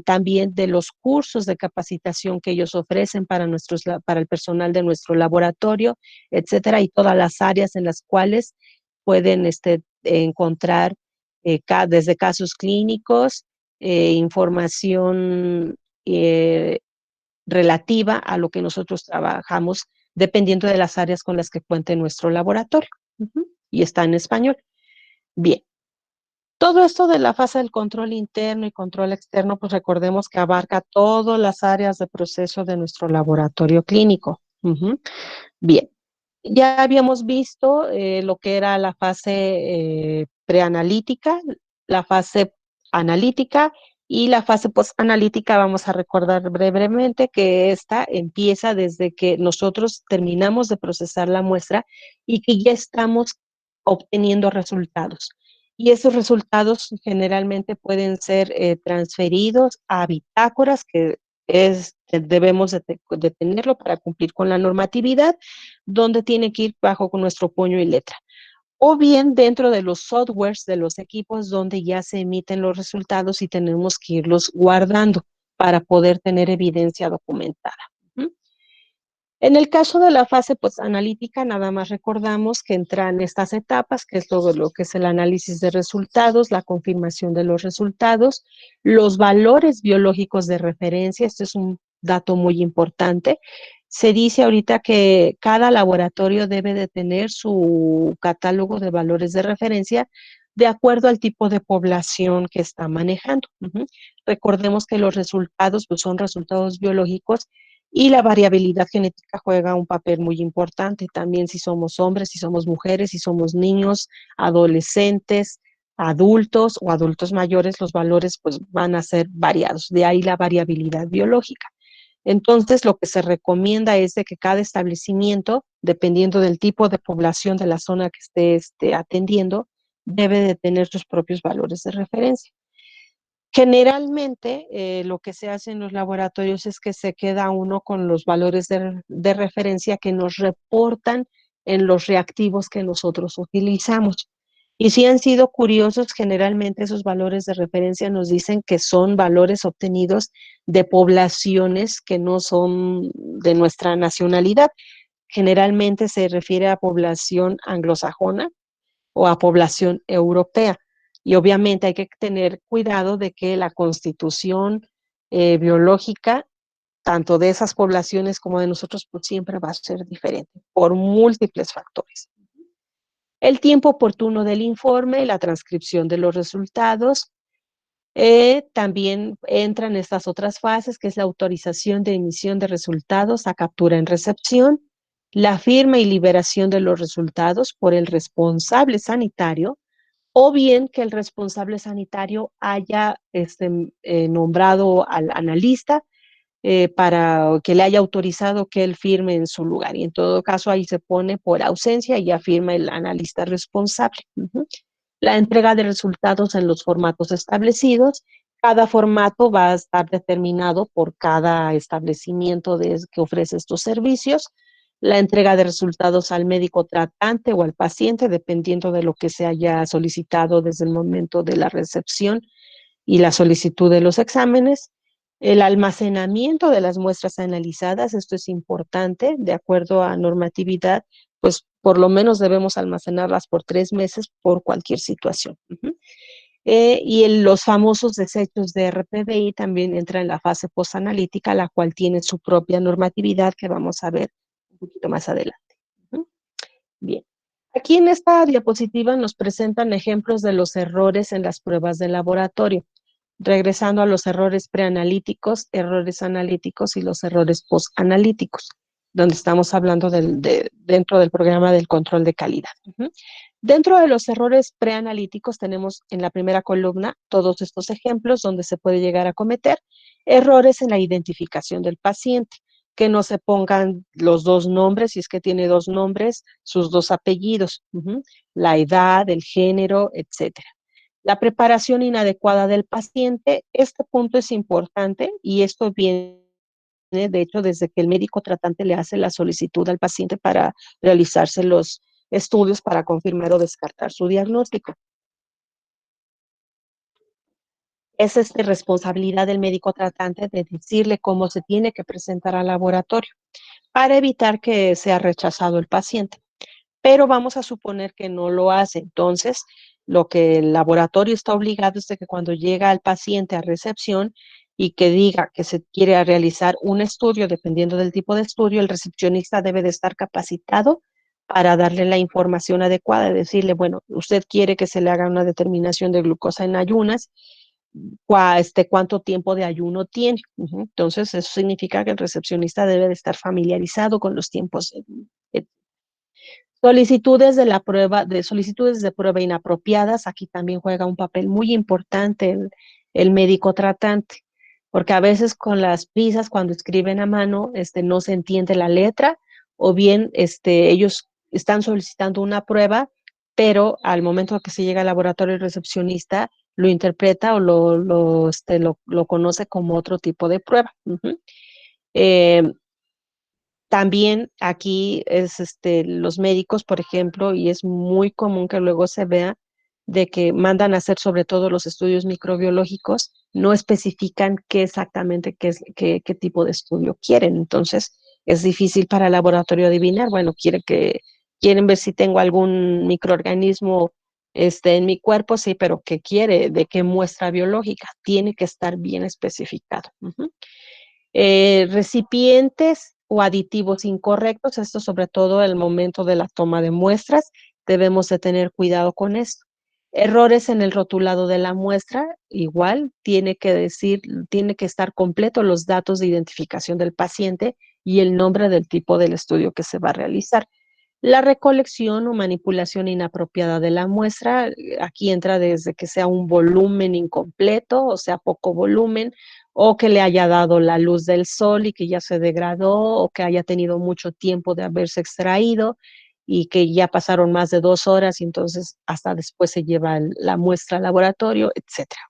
también de los cursos de capacitación que ellos ofrecen para el personal de nuestro laboratorio, etcétera, y todas las áreas en las cuales pueden encontrar desde casos clínicos, información eh, relativa a lo que nosotros trabajamos, dependiendo de las áreas con las que cuente nuestro laboratorio. Y está en español. Bien. Todo esto de la fase del control interno y control externo, pues recordemos que abarca todas las áreas de proceso de nuestro laboratorio clínico. Bien. Ya habíamos visto lo que era la fase preanalítica, la fase analítica y la fase postanalítica. Vamos a recordar brevemente que esta empieza desde que nosotros terminamos de procesar la muestra y que ya estamos obteniendo resultados. Y esos resultados generalmente pueden ser transferidos a bitácoras, que debemos de tenerlo para cumplir con la normatividad, donde tiene que ir bajo con nuestro puño y letra. O bien dentro de los softwares de los equipos donde ya se emiten los resultados y tenemos que irlos guardando para poder tener evidencia documentada. En el caso de la fase analítica, nada más recordamos que entran estas etapas, que es lo que es el análisis de resultados, la confirmación de los resultados, los valores biológicos de referencia. Este es un dato muy importante. Se dice ahorita que cada laboratorio debe de tener su catálogo de valores de referencia de acuerdo al tipo de población que está manejando. Recordemos que los resultados pues, son resultados biológicos y la variabilidad genética juega un papel muy importante. También si somos hombres, si somos mujeres, si somos niños, adolescentes, adultos o adultos mayores, los valores pues, van a ser variados. De ahí la variabilidad biológica. Entonces, lo que se recomienda es de que cada establecimiento, dependiendo del tipo de población de la zona que esté atendiendo, debe de tener sus propios valores de referencia. Generalmente, lo que se hace en los laboratorios es que se queda uno con los valores de referencia que nos reportan en los reactivos que nosotros utilizamos. Y si han sido curiosos, generalmente esos valores de referencia nos dicen que son valores obtenidos de poblaciones que no son de nuestra nacionalidad. Generalmente se refiere a población anglosajona o a población europea. Y obviamente hay que tener cuidado de que la constitución biológica, tanto de esas poblaciones como de nosotros, pues siempre va a ser diferente por múltiples factores. El tiempo oportuno del informe, la transcripción de los resultados. También entran estas otras fases, que es la autorización de emisión de resultados a captura en recepción, la firma y liberación de los resultados por el responsable sanitario, o bien que el responsable sanitario haya nombrado al analista para que le haya autorizado que él firme en su lugar. Y en todo caso ahí se pone por ausencia y ya firma el analista responsable. La entrega de resultados en los formatos establecidos. Cada formato va a estar determinado por cada establecimiento que ofrece estos servicios. La entrega de resultados al médico tratante o al paciente, dependiendo de lo que se haya solicitado desde el momento de la recepción y la solicitud de los exámenes. El almacenamiento de las muestras analizadas, esto es importante, de acuerdo a normatividad, pues por lo menos debemos almacenarlas por 3 meses por cualquier situación. Los famosos desechos de RPBI también entran en la fase postanalítica, la cual tiene su propia normatividad que vamos a ver un poquito más adelante. Bien. Aquí en esta diapositiva nos presentan ejemplos de los errores en las pruebas de laboratorio. Regresando a los errores preanalíticos, errores analíticos y los errores postanalíticos, donde estamos hablando dentro del programa del control de calidad. Dentro de los errores preanalíticos tenemos en la primera columna todos estos ejemplos donde se puede llegar a cometer errores en la identificación del paciente. que no se pongan los dos nombres, si es que tiene dos nombres, sus dos apellidos, la edad, el género, etcétera. La preparación inadecuada del paciente, este punto es importante y esto viene, de hecho, desde que el médico tratante le hace la solicitud al paciente para realizarse los estudios para confirmar o descartar su diagnóstico. Es responsabilidad del médico tratante de decirle cómo se tiene que presentar al laboratorio para evitar que sea rechazado el paciente. Pero vamos a suponer que no lo hace. Entonces, lo que el laboratorio está obligado es de que cuando llega el paciente a recepción y que diga que se quiere realizar un estudio, dependiendo del tipo de estudio, el recepcionista debe de estar capacitado para darle la información adecuada, decirle, bueno, usted quiere que se le haga una determinación de glucosa en ayunas, cuánto tiempo de ayuno tiene. Entonces, eso significa que el recepcionista debe de estar familiarizado con los tiempos. Solicitudes de prueba inapropiadas, aquí también juega un papel muy importante el médico tratante, porque a veces con las prisas, cuando escriben a mano, no se entiende la letra, o bien ellos están solicitando una prueba, pero al momento que se llega al laboratorio, el recepcionista lo interpreta o lo conoce como otro tipo de prueba. También aquí es los médicos, por ejemplo, y es muy común que luego se vea de que mandan a hacer sobre todo los estudios microbiológicos, no especifican qué exactamente qué tipo de estudio quieren. Entonces, es difícil para el laboratorio adivinar. Bueno, quieren ver si tengo algún microorganismo en mi cuerpo, sí, pero ¿qué quiere? ¿De qué muestra biológica? Tiene que estar bien especificado. Recipientes o aditivos incorrectos, esto sobre todo el momento de la toma de muestras, debemos de tener cuidado con esto. Errores en el rotulado de la muestra, igual tiene que estar completo los datos de identificación del paciente y el nombre del tipo del estudio que se va a realizar. La recolección o manipulación inapropiada de la muestra, aquí entra desde que sea un volumen incompleto, o sea, poco volumen, o que le haya dado la luz del sol y que ya se degradó, o que haya tenido mucho tiempo de haberse extraído y que ya pasaron más de 2 horas y entonces hasta después se lleva la muestra al laboratorio, etcétera.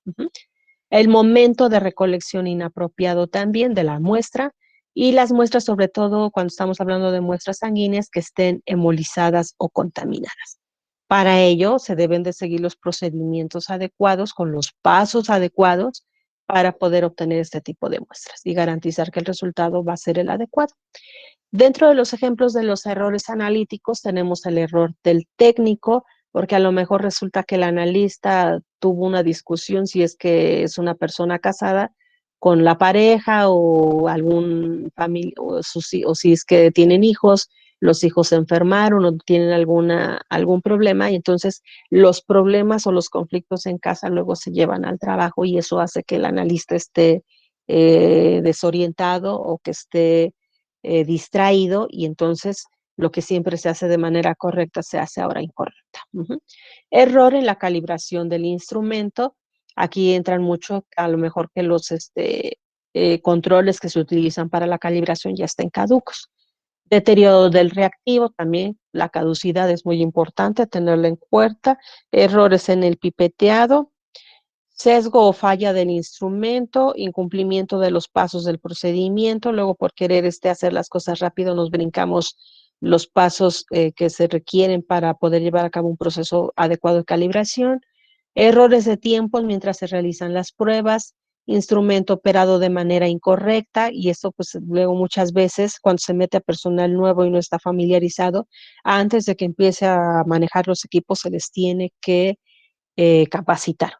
El momento de recolección inapropiado también de la muestra y las muestras, sobre todo cuando estamos hablando de muestras sanguíneas que estén hemolizadas o contaminadas. Para ello, se deben de seguir los procedimientos adecuados con los pasos adecuados para poder obtener este tipo de muestras y garantizar que el resultado va a ser el adecuado. Dentro de los ejemplos de los errores analíticos tenemos el error del técnico, porque a lo mejor resulta que el analista tuvo una discusión, si es que es una persona casada, con la pareja o algún familia, o si es que tienen hijos, los hijos se enfermaron o tienen algún problema y entonces los problemas o los conflictos en casa luego se llevan al trabajo y eso hace que el analista esté desorientado o que esté distraído y entonces lo que siempre se hace de manera correcta se hace ahora incorrecta. Error en la calibración del instrumento. Aquí entran mucho, a lo mejor que los controles que se utilizan para la calibración ya estén caducos. Deterioro del reactivo, también la caducidad es muy importante tenerla en cuenta. Errores en el pipeteado. Sesgo o falla del instrumento, incumplimiento de los pasos del procedimiento, luego por querer hacer las cosas rápido nos brincamos los pasos que se requieren para poder llevar a cabo un proceso adecuado de calibración, errores de tiempos mientras se realizan las pruebas, instrumento operado de manera incorrecta y esto pues luego muchas veces cuando se mete a personal nuevo y no está familiarizado, antes de que empiece a manejar los equipos se les tiene que capacitar.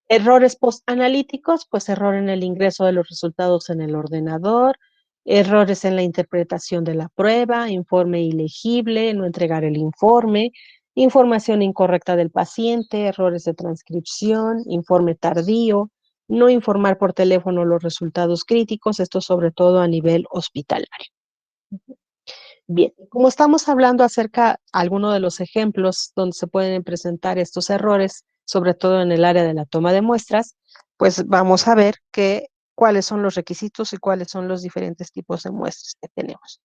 Errores postanalíticos, pues error en el ingreso de los resultados en el ordenador, errores en la interpretación de la prueba, informe ilegible, no entregar el informe, información incorrecta del paciente, errores de transcripción, informe tardío, no informar por teléfono los resultados críticos, esto sobre todo a nivel hospitalario. Bien, como estamos hablando acerca de algunos de los ejemplos donde se pueden presentar estos errores, sobre todo en el área de la toma de muestras, pues vamos a ver que cuáles son los requisitos y cuáles son los diferentes tipos de muestras que tenemos.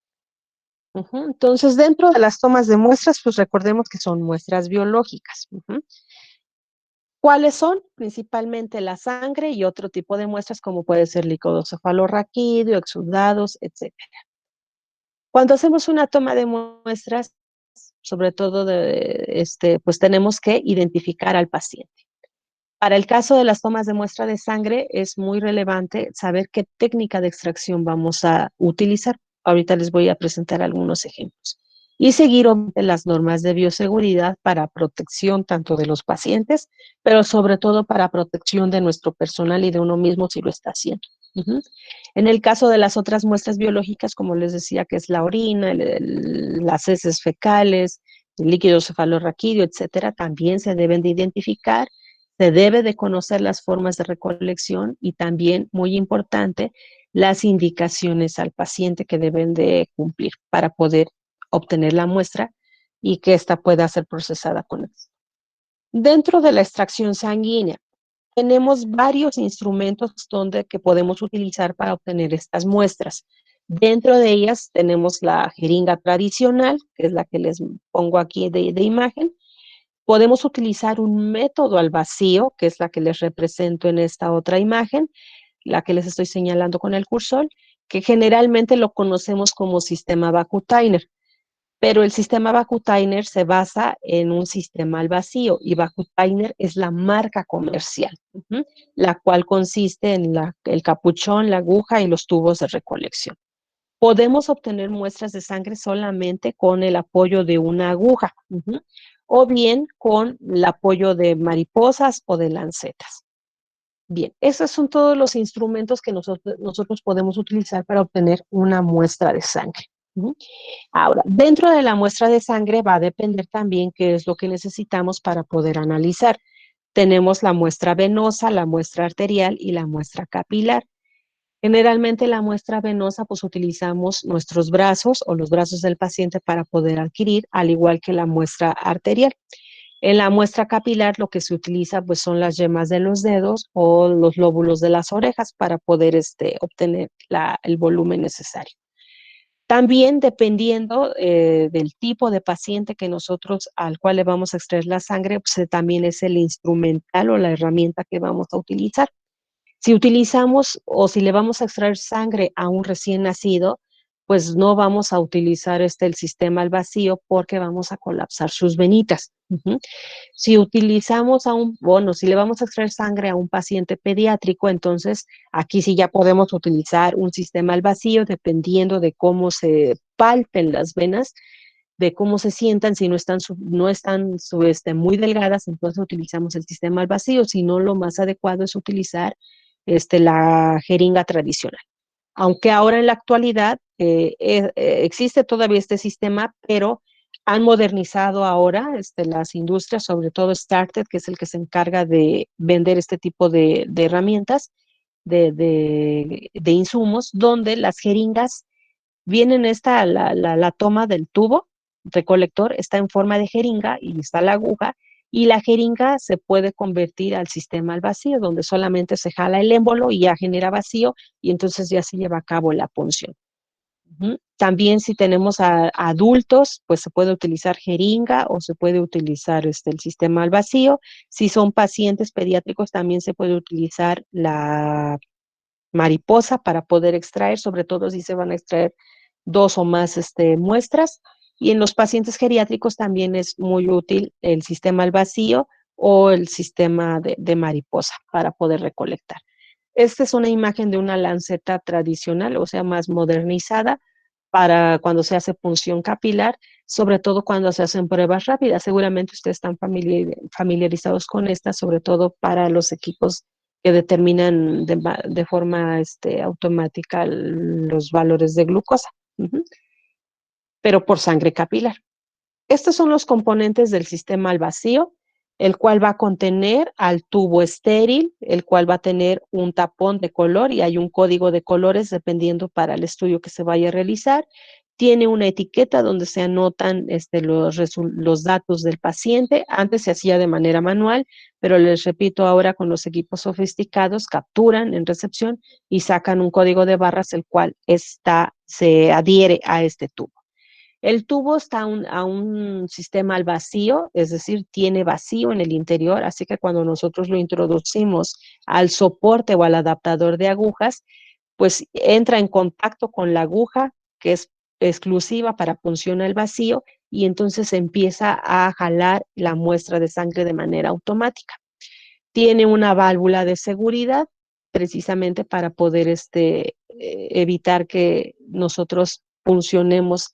Entonces, dentro de las tomas de muestras, pues recordemos que son muestras biológicas. ¿Cuáles son? Principalmente la sangre y otro tipo de muestras como puede ser líquido cefalorraquídeo, exudados, etc. Cuando hacemos una toma de muestras, sobre todo pues tenemos que identificar al paciente. Para el caso de las tomas de muestra de sangre, es muy relevante saber qué técnica de extracción vamos a utilizar. Ahorita les voy a presentar algunos ejemplos. Y seguir las normas de bioseguridad para protección tanto de los pacientes, pero sobre todo para protección de nuestro personal y de uno mismo si lo está haciendo. En el caso de las otras muestras biológicas, como les decía, que es la orina, las heces fecales, el líquido cefalorraquídeo, etcétera, también se deben de identificar. Se debe de conocer las formas de recolección y también, muy importante, las indicaciones al paciente que deben de cumplir para poder obtener la muestra y que ésta pueda ser procesada con éxito. Dentro de la extracción sanguínea, tenemos varios instrumentos que podemos utilizar para obtener estas muestras. Dentro de ellas tenemos la jeringa tradicional, que es la que les pongo aquí de imagen. Podemos utilizar un método al vacío, que es la que les represento en esta otra imagen, la que les estoy señalando con el cursor, que generalmente lo conocemos como sistema Vacutainer. Pero el sistema Vacutainer se basa en un sistema al vacío y Vacutainer es la marca comercial, la cual consiste en el capuchón, la aguja y los tubos de recolección. Podemos obtener muestras de sangre solamente con el apoyo de una aguja, o bien con el apoyo de mariposas o de lancetas. Bien, esos son todos los instrumentos que nosotros podemos utilizar para obtener una muestra de sangre. Ahora, dentro de la muestra de sangre va a depender también qué es lo que necesitamos para poder analizar. Tenemos la muestra venosa, la muestra arterial y la muestra capilar. Generalmente la muestra venosa, pues utilizamos nuestros brazos o los brazos del paciente para poder adquirir, al igual que la muestra arterial. En la muestra capilar lo que se utiliza pues son las yemas de los dedos o los lóbulos de las orejas para poder obtener el volumen necesario. También dependiendo del tipo de paciente al cual le vamos a extraer la sangre, pues también es el instrumental o la herramienta que vamos a utilizar. Si utilizamos o si le vamos a extraer sangre a un recién nacido, pues no vamos a utilizar el sistema al vacío porque vamos a colapsar sus venitas. Si utilizamos si le vamos a extraer sangre a un paciente pediátrico, entonces aquí sí ya podemos utilizar un sistema al vacío dependiendo de cómo se palpen las venas, de cómo se sientan, si no están muy delgadas, entonces utilizamos el sistema al vacío, si no, lo más adecuado es utilizar la jeringa tradicional. Aunque ahora en la actualidad existe todavía este sistema, pero han modernizado ahora las industrias, sobre todo Started, que es el que se encarga de vender este tipo de herramientas, de insumos, donde las jeringas vienen la toma del tubo recolector, está en forma de jeringa y está la aguja, y la jeringa se puede convertir al sistema al vacío, donde solamente se jala el émbolo y ya genera vacío, y entonces ya se lleva a cabo la punción. También si tenemos a adultos, pues se puede utilizar jeringa o se puede utilizar el sistema al vacío. Si son pacientes pediátricos, también se puede utilizar la mariposa para poder extraer, sobre todo si se van a extraer 2 o más muestras. Y en los pacientes geriátricos también es muy útil el sistema al vacío o el sistema de mariposa para poder recolectar. Esta es una imagen de una lanceta tradicional, o sea, más modernizada para cuando se hace punción capilar, sobre todo cuando se hacen pruebas rápidas. Seguramente ustedes están familiarizados con esta, sobre todo para los equipos que determinan de forma automática los valores de glucosa, pero por sangre capilar. Estos son los componentes del sistema al vacío, el cual va a contener al tubo estéril, el cual va a tener un tapón de color y hay un código de colores dependiendo para el estudio que se vaya a realizar. Tiene una etiqueta donde se anotan los datos del paciente. Antes se hacía de manera manual, pero les repito, ahora con los equipos sofisticados capturan en recepción y sacan un código de barras, el cual se adhiere a este tubo. El tubo está a un sistema al vacío, es decir, tiene vacío en el interior, así que cuando nosotros lo introducimos al soporte o al adaptador de agujas, pues entra en contacto con la aguja, que es exclusiva para punción al vacío, y entonces empieza a jalar la muestra de sangre de manera automática. Tiene una válvula de seguridad, precisamente para poder evitar que nosotros puncionemos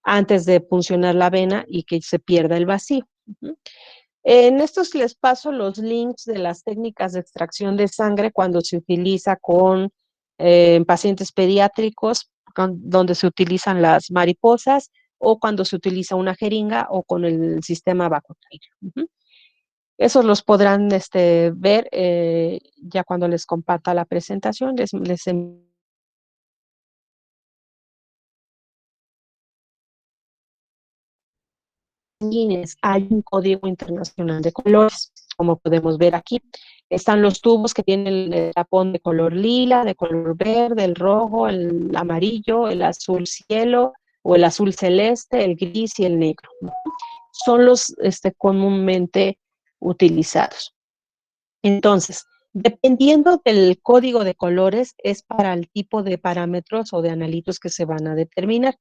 antes de puncionar la vena y que se pierda el vacío. En estos les paso los links de las técnicas de extracción de sangre cuando se utiliza con pacientes pediátricos, donde se utilizan las mariposas, o cuando se utiliza una jeringa o con el sistema Vacutainer. Esos los podrán ver ya cuando les comparta la presentación. Hay un código internacional de colores, como podemos ver aquí. Están los tubos que tienen el tapón de color lila, de color verde, el rojo, el amarillo, el azul cielo o el azul celeste, el gris y el negro. Son los comúnmente utilizados. Entonces, dependiendo del código de colores, es para el tipo de parámetros o de analitos que se van a determinar.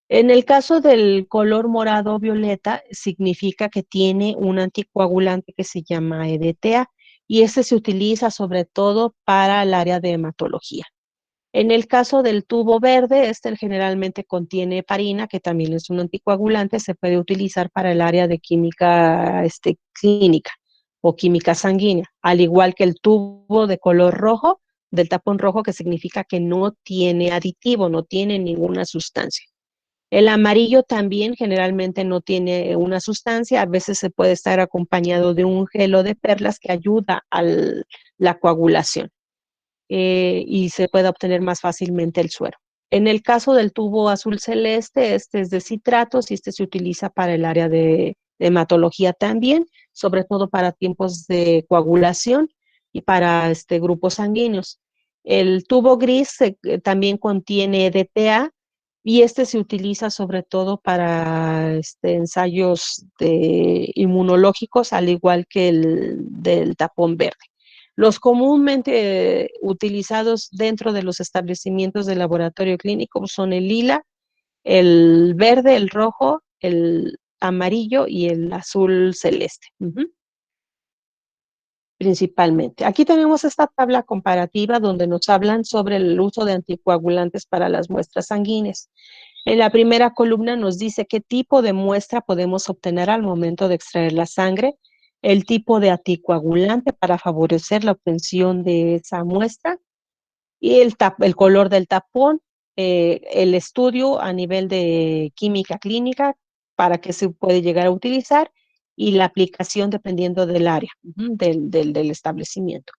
En el caso del color morado violeta, significa que tiene un anticoagulante que se llama EDTA, y ese se utiliza sobre todo para el área de hematología. En el caso del tubo verde, generalmente contiene heparina, que también es un anticoagulante, se puede utilizar para el área de química clínica o química sanguínea, al igual que el tubo de color rojo, del tapón rojo, que significa que no tiene aditivo, no tiene ninguna sustancia. El amarillo también generalmente no tiene una sustancia, a veces se puede estar acompañado de un gelo de perlas que ayuda a la coagulación y se puede obtener más fácilmente el suero. En el caso del tubo azul celeste, este es de citratos y se utiliza para el área de hematología también, sobre todo para tiempos de coagulación y para grupos sanguíneos. El tubo gris también contiene EDTA, y se utiliza sobre todo para ensayos inmunológicos, al igual que el del tapón verde. Los comúnmente utilizados dentro de los establecimientos de laboratorio clínico son el lila, el verde, el rojo, el amarillo y el azul celeste. Principalmente. Aquí tenemos esta tabla comparativa donde nos hablan sobre el uso de anticoagulantes para las muestras sanguíneas. En la primera columna nos dice qué tipo de muestra podemos obtener al momento de extraer la sangre, el tipo de anticoagulante para favorecer la obtención de esa muestra y el color del tapón, el estudio a nivel de química clínica para qué se puede llegar a utilizar y la aplicación dependiendo del área, del establecimiento.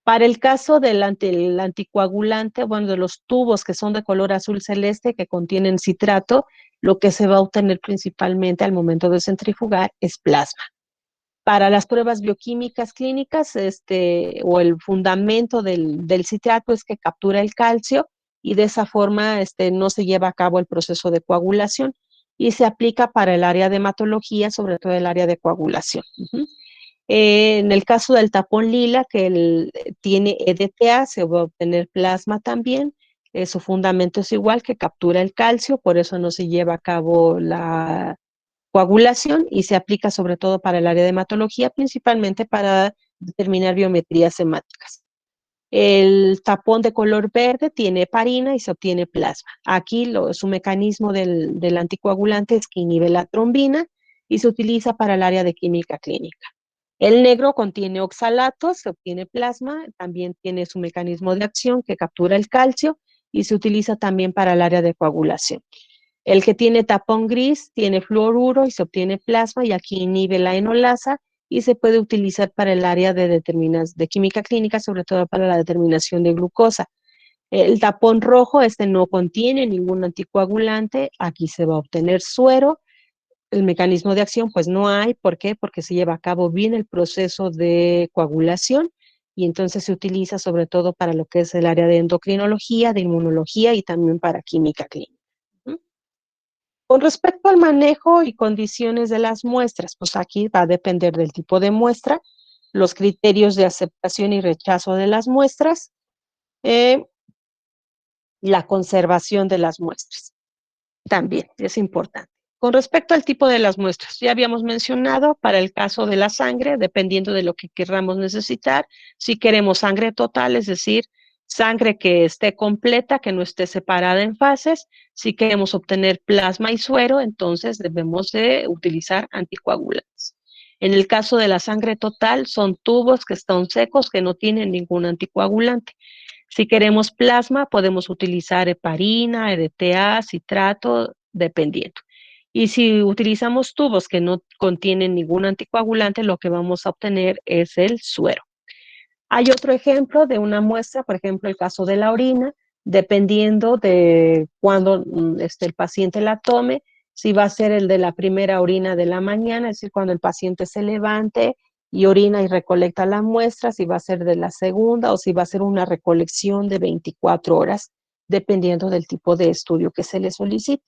Para el caso del anticoagulante, bueno, de los tubos que son de color azul celeste que contienen citrato, lo que se va a obtener principalmente al momento de centrifugar es plasma. Para las pruebas bioquímicas clínicas, o el fundamento del citrato es que captura el calcio y de esa forma no se lleva a cabo el proceso de coagulación y se aplica para el área de hematología, sobre todo el área de coagulación. En el caso del tapón lila, que tiene EDTA, se va a obtener plasma también. Su fundamento es igual, que captura el calcio, por eso no se lleva a cabo la coagulación y se aplica sobre todo para el área de hematología, principalmente para determinar biometrías hemáticas. El tapón de color verde tiene heparina y se obtiene plasma. Aquí su mecanismo del anticoagulante es que inhibe la trombina y se utiliza para el área de química clínica. El negro contiene oxalatos, se obtiene plasma, también tiene su mecanismo de acción que captura el calcio y se utiliza también para el área de coagulación. El que tiene tapón gris tiene fluoruro y se obtiene plasma y aquí inhibe la enolasa y se puede utilizar para el área de química clínica, sobre todo para la determinación de glucosa. El tapón rojo, este no contiene ningún anticoagulante, aquí se va a obtener suero. El mecanismo de acción, pues no hay. ¿Por qué? Porque se lleva a cabo bien el proceso de coagulación y entonces se utiliza sobre todo para lo que es el área de endocrinología, de inmunología y también para química clínica. Con respecto al manejo y condiciones de las muestras, pues aquí va a depender del tipo de muestra, los criterios de aceptación y rechazo de las muestras, la conservación de las muestras. También es importante. Con respecto al tipo de las muestras, ya habíamos mencionado para el caso de la sangre, dependiendo de lo que queramos necesitar, si queremos sangre total, es decir, sangre que esté completa, que no esté separada en fases. Si queremos obtener plasma y suero, entonces debemos de utilizar anticoagulantes. En el caso de la sangre total, son tubos que están secos, que no tienen ningún anticoagulante. Si queremos plasma, podemos utilizar heparina, EDTA, citrato, dependiendo. Y si utilizamos tubos que no contienen ningún anticoagulante, lo que vamos a obtener es el suero. Hay otro ejemplo de una muestra, por ejemplo, el caso de la orina, dependiendo de cuándo el paciente la tome, si va a ser el de la primera orina de la mañana, es decir, cuando el paciente se levante y orina y recolecta la muestra, si va a ser de la segunda o si va a ser una recolección de 24 horas, dependiendo del tipo de estudio que se le solicite.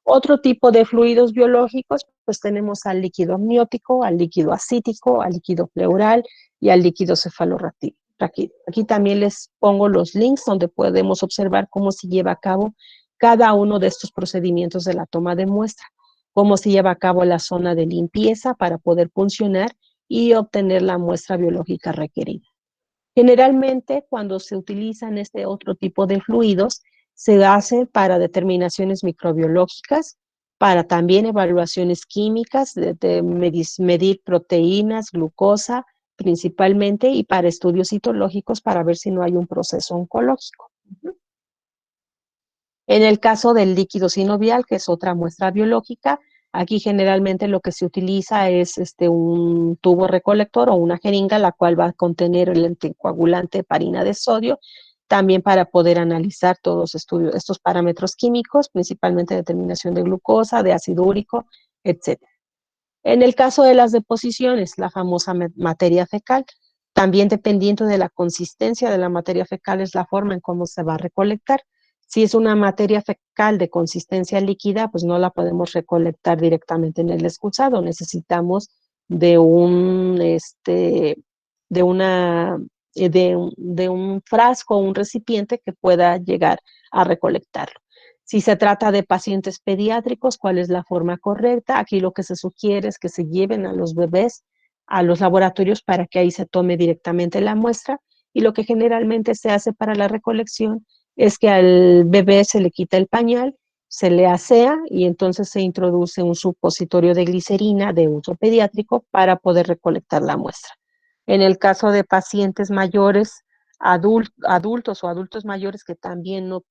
Otro tipo de fluidos biológicos, pues tenemos al líquido amniótico, al líquido acítico, al líquido pleural y al líquido cefalorraquídeo. Aquí también les pongo los links donde podemos observar cómo se lleva a cabo cada uno de estos procedimientos de la toma de muestra, cómo se lleva a cabo la zona de limpieza para poder funcionar y obtener la muestra biológica requerida. Generalmente, cuando se utilizan este otro tipo de fluidos, se hace para determinaciones microbiológicas, para también evaluaciones químicas, de medir proteínas, glucosa principalmente, y para estudios citológicos para ver si no hay un proceso oncológico. En el caso del líquido sinovial, que es otra muestra biológica, aquí generalmente lo que se utiliza es un tubo recolector o una jeringa, la cual va a contener el anticoagulante heparina de sodio, también para poder analizar todos estos parámetros químicos, principalmente determinación de glucosa, de ácido úrico, etc. En el caso de las deposiciones, la famosa materia fecal, también dependiendo de la consistencia de la materia fecal es la forma en cómo se va a recolectar. Si es una materia fecal de consistencia líquida, pues no la podemos recolectar directamente en el excusado. Necesitamos de un frasco o un recipiente que pueda llegar a recolectarlo. Si se trata de pacientes pediátricos, ¿cuál es la forma correcta? Aquí lo que se sugiere es que se lleven a los bebés a los laboratorios para que ahí se tome directamente la muestra, y lo que generalmente se hace para la recolección es que al bebé se le quita el pañal, se le asea y entonces se introduce un supositorio de glicerina de uso pediátrico para poder recolectar la muestra. En el caso de pacientes mayores, adultos o adultos mayores que también no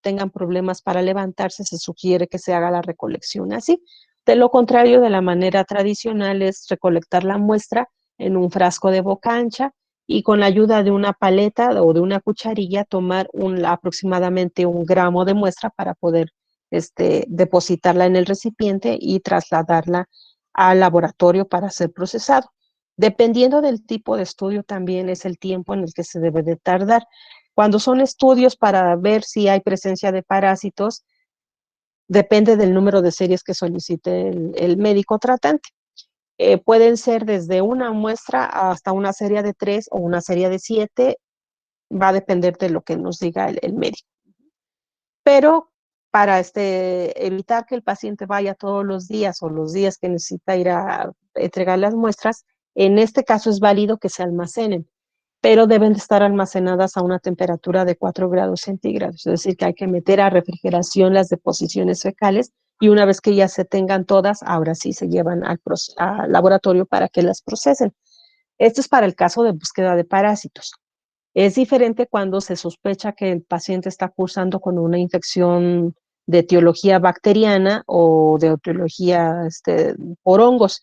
tengan problemas para levantarse, se sugiere que se haga la recolección así. De lo contrario, de la manera tradicional es recolectar la muestra en un frasco de boca ancha y con la ayuda de una paleta o de una cucharilla tomar aproximadamente 1 gramo de muestra para poder depositarla en el recipiente y trasladarla al laboratorio para ser procesado. Dependiendo del tipo de estudio también es el tiempo en el que se debe de tardar. Cuando son estudios para ver si hay presencia de parásitos, depende del número de series que solicite el médico tratante. Pueden ser desde una muestra hasta una serie de 3 o una serie de 7, va a depender de lo que nos diga el médico. Pero para evitar que el paciente vaya todos los días o los días que necesita ir a entregar las muestras, en este caso es válido que se almacenen, pero deben de estar almacenadas a una temperatura de 4 grados centígrados, es decir, que hay que meter a refrigeración las deposiciones fecales y una vez que ya se tengan todas, ahora sí se llevan al laboratorio para que las procesen. Esto es para el caso de búsqueda de parásitos. Es diferente cuando se sospecha que el paciente está cursando con una infección de etiología bacteriana o de etiología por hongos.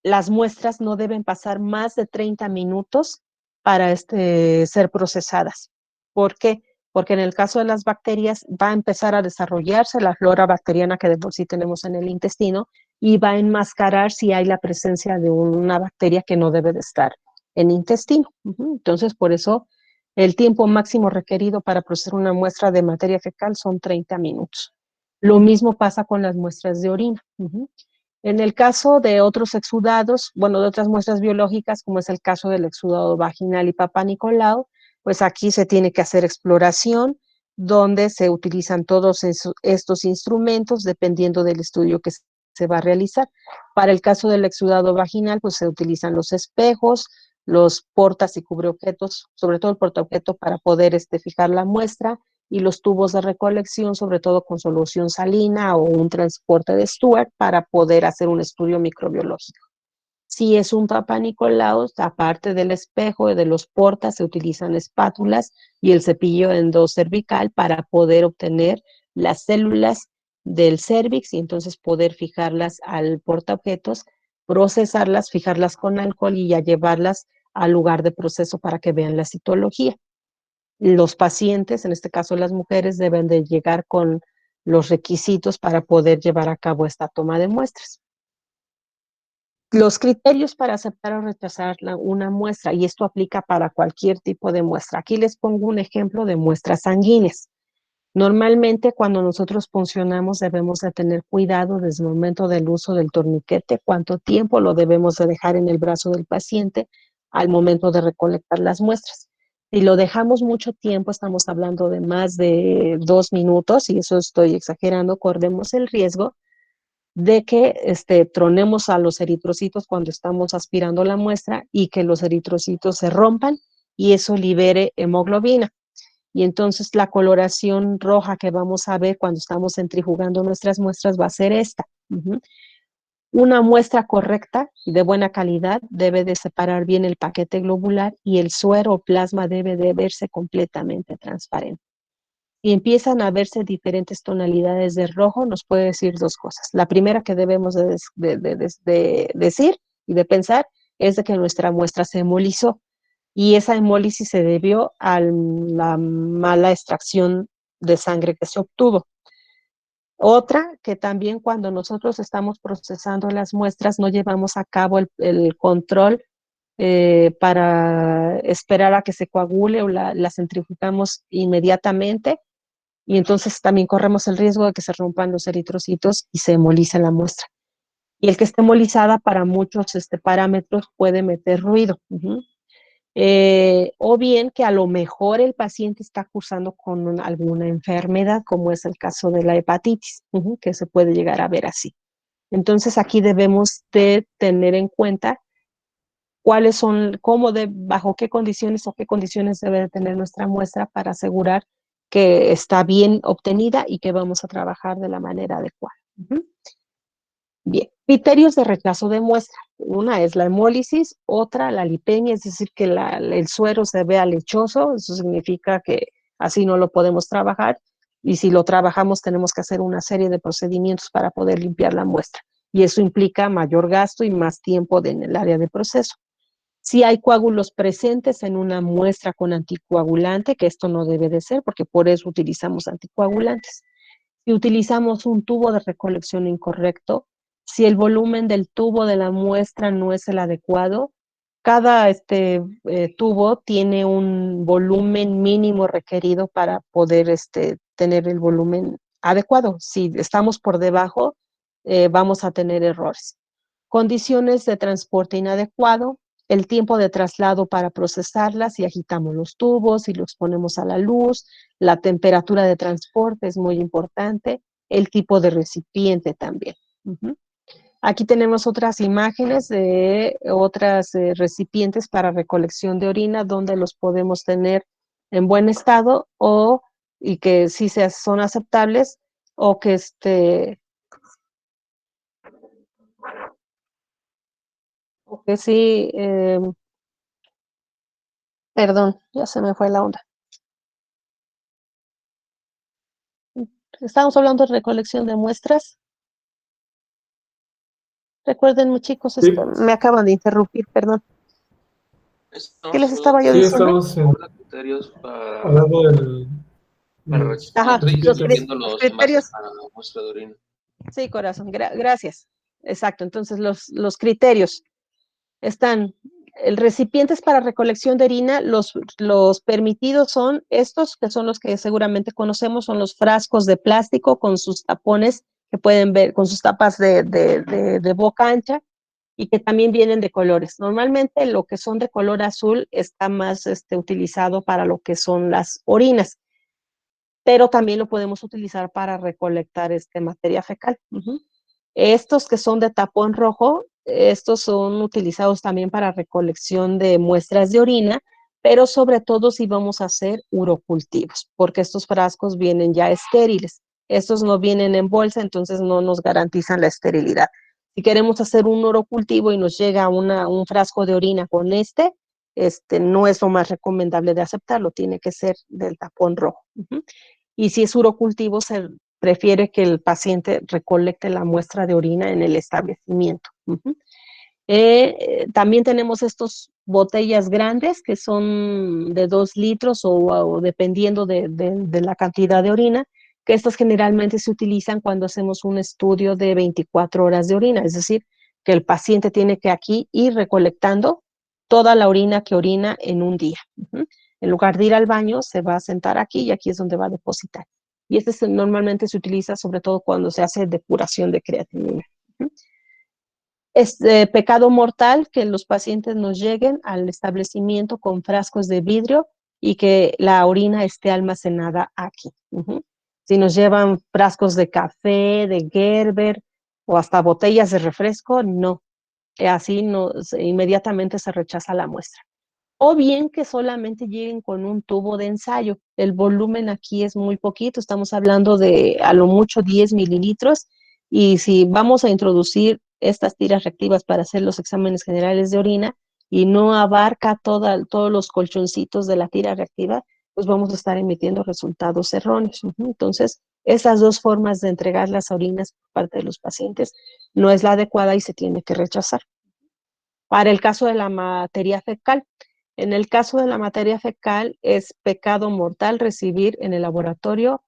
Las muestras no deben pasar más de 30 minutos para ser procesadas. ¿Por qué? porque en el caso de las bacterias va a empezar a desarrollarse la flora bacteriana que de por sí tenemos en el intestino y va a enmascarar si hay la presencia de una bacteria que no debe de estar en el intestino. Entonces, por eso el tiempo máximo requerido para procesar una muestra de materia fecal son 30 minutos. Lo mismo pasa con las muestras de orina. En el caso de otros exudados, bueno, de otras muestras biológicas, como es el caso del exudado vaginal y Papá Nicolau, pues aquí se tiene que hacer exploración, donde se utilizan todos estos instrumentos dependiendo del estudio que se va a realizar. Para el caso del exudado vaginal, pues se utilizan los espejos, los portas y cubreobjetos, sobre todo el portaobjeto para poder fijar la muestra, y los tubos de recolección, sobre todo con solución salina o un transporte de Stuart para poder hacer un estudio microbiológico. Si es un Papá Nicolau, aparte del espejo y de los portas, se utilizan espátulas y el cepillo endocervical para poder obtener las células del cérvix y entonces poder fijarlas al portaobjetos, procesarlas, fijarlas con alcohol y ya llevarlas al lugar de proceso para que vean la citología. Los pacientes, en este caso las mujeres, deben de llegar con los requisitos para poder llevar a cabo esta toma de muestras. Los criterios para aceptar o rechazar una muestra, y esto aplica para cualquier tipo de muestra. Aquí les pongo un ejemplo de muestras sanguíneas. Normalmente cuando nosotros puncionamos debemos de tener cuidado desde el momento del uso del torniquete, cuánto tiempo lo debemos de dejar en el brazo del paciente al momento de recolectar las muestras. Si lo dejamos mucho tiempo, estamos hablando de más de 2 minutos, y eso estoy exagerando, corremos el riesgo de que tronemos a los eritrocitos cuando estamos aspirando la muestra y que los eritrocitos se rompan y eso libere hemoglobina. Y entonces la coloración roja que vamos a ver cuando estamos centrifugando nuestras muestras va a ser esta. Una muestra correcta y de buena calidad debe de separar bien el paquete globular y el suero o plasma debe de verse completamente transparente. Y empiezan a verse diferentes tonalidades de rojo, nos puede decir dos cosas. La primera que debemos de decir y de pensar es de que nuestra muestra se hemolizó y esa hemólisis se debió a la mala extracción de sangre que se obtuvo. Otra, que también cuando nosotros estamos procesando las muestras no llevamos a cabo el control para esperar a que se coagule o la centrifugamos inmediatamente y entonces también corremos el riesgo de que se rompan los eritrocitos y se hemolice la muestra. Y el que esté hemolizada para muchos parámetros puede meter ruido. O bien que a lo mejor el paciente está cursando con alguna enfermedad, como es el caso de la hepatitis, que se puede llegar a ver así. Entonces aquí debemos de tener en cuenta cuáles son, bajo qué condiciones o qué condiciones debe de tener nuestra muestra para asegurar que está bien obtenida y que vamos a trabajar de la manera adecuada. Bien, criterios de rechazo de muestra. Una es la hemólisis, otra la lipemia, es decir, que el suero se vea lechoso, eso significa que así no lo podemos trabajar, y si lo trabajamos tenemos que hacer una serie de procedimientos para poder limpiar la muestra, y eso implica mayor gasto y más tiempo en el área de proceso. Si hay coágulos presentes en una muestra con anticoagulante, que esto no debe de ser, porque por eso utilizamos anticoagulantes. Si utilizamos un tubo de recolección incorrecto, si el volumen del tubo de la muestra no es el adecuado, cada tubo tiene un volumen mínimo requerido para poder tener el volumen adecuado. Si estamos por debajo, vamos a tener errores. Condiciones de transporte inadecuado, el tiempo de traslado para procesarlas, si agitamos los tubos, si los ponemos a la luz, la temperatura de transporte es muy importante, el tipo de recipiente también. Aquí tenemos otras imágenes de otras recipientes para recolección de orina donde los podemos tener en buen estado y que sí son aceptables o que sí, perdón, ya se me fue la onda. Estamos hablando de recolección de muestras. Recuerden, chicos, Sí. me acaban de interrumpir, perdón. ¿Qué les estaba yo diciendo? Estamos hablando del Para Ajá, seguir los viendo los criterios. envases para la muestra de orina. Sí, corazón, gracias. Exacto, entonces los criterios están, el recipientes para recolección de orina, los permitidos son estos, que son los que seguramente conocemos, son los frascos de plástico con sus tapones que pueden ver, con sus tapas de boca ancha y que también vienen de colores. Normalmente lo que son de color azul está más utilizado para lo que son las orinas, pero también lo podemos utilizar para recolectar materia fecal. Estos que son de tapón rojo, estos son utilizados también para recolección de muestras de orina, pero sobre todo si vamos a hacer urocultivos, porque estos frascos vienen ya estériles. Estos no vienen en bolsa, entonces no nos garantizan la esterilidad. Si queremos hacer un urocultivo y nos llega un frasco de orina con no es lo más recomendable de aceptarlo, tiene que ser del tapón rojo. Y si es urocultivo, se prefiere que el paciente recolecte la muestra de orina en el establecimiento. También tenemos estos botellas grandes que son de 2 litros o dependiendo de la cantidad de orina, que estas generalmente se utilizan cuando hacemos un estudio de 24 horas de orina, es decir, que el paciente tiene que aquí ir recolectando toda la orina que orina en un día. En lugar de ir al baño, se va a sentar aquí y aquí es donde va a depositar. Y normalmente se utiliza sobre todo cuando se hace depuración de creatinina. Es pecado mortal que los pacientes nos lleguen al establecimiento con frascos de vidrio y que la orina esté almacenada aquí. Si nos llevan frascos de café, de Gerber o hasta botellas de refresco, no. Así inmediatamente se rechaza la muestra. O bien que solamente lleguen con un tubo de ensayo. El volumen aquí es muy poquito, estamos hablando de a lo mucho 10 mililitros, y si vamos a introducir estas tiras reactivas para hacer los exámenes generales de orina y no abarca todos los colchoncitos de la tira reactiva, pues vamos a estar emitiendo resultados erróneos. Entonces, esas dos formas de entregar las orinas por parte de los pacientes no es la adecuada y se tiene que rechazar. Para el caso de la materia fecal, en el caso de la materia fecal es pecado mortal recibir en el laboratorio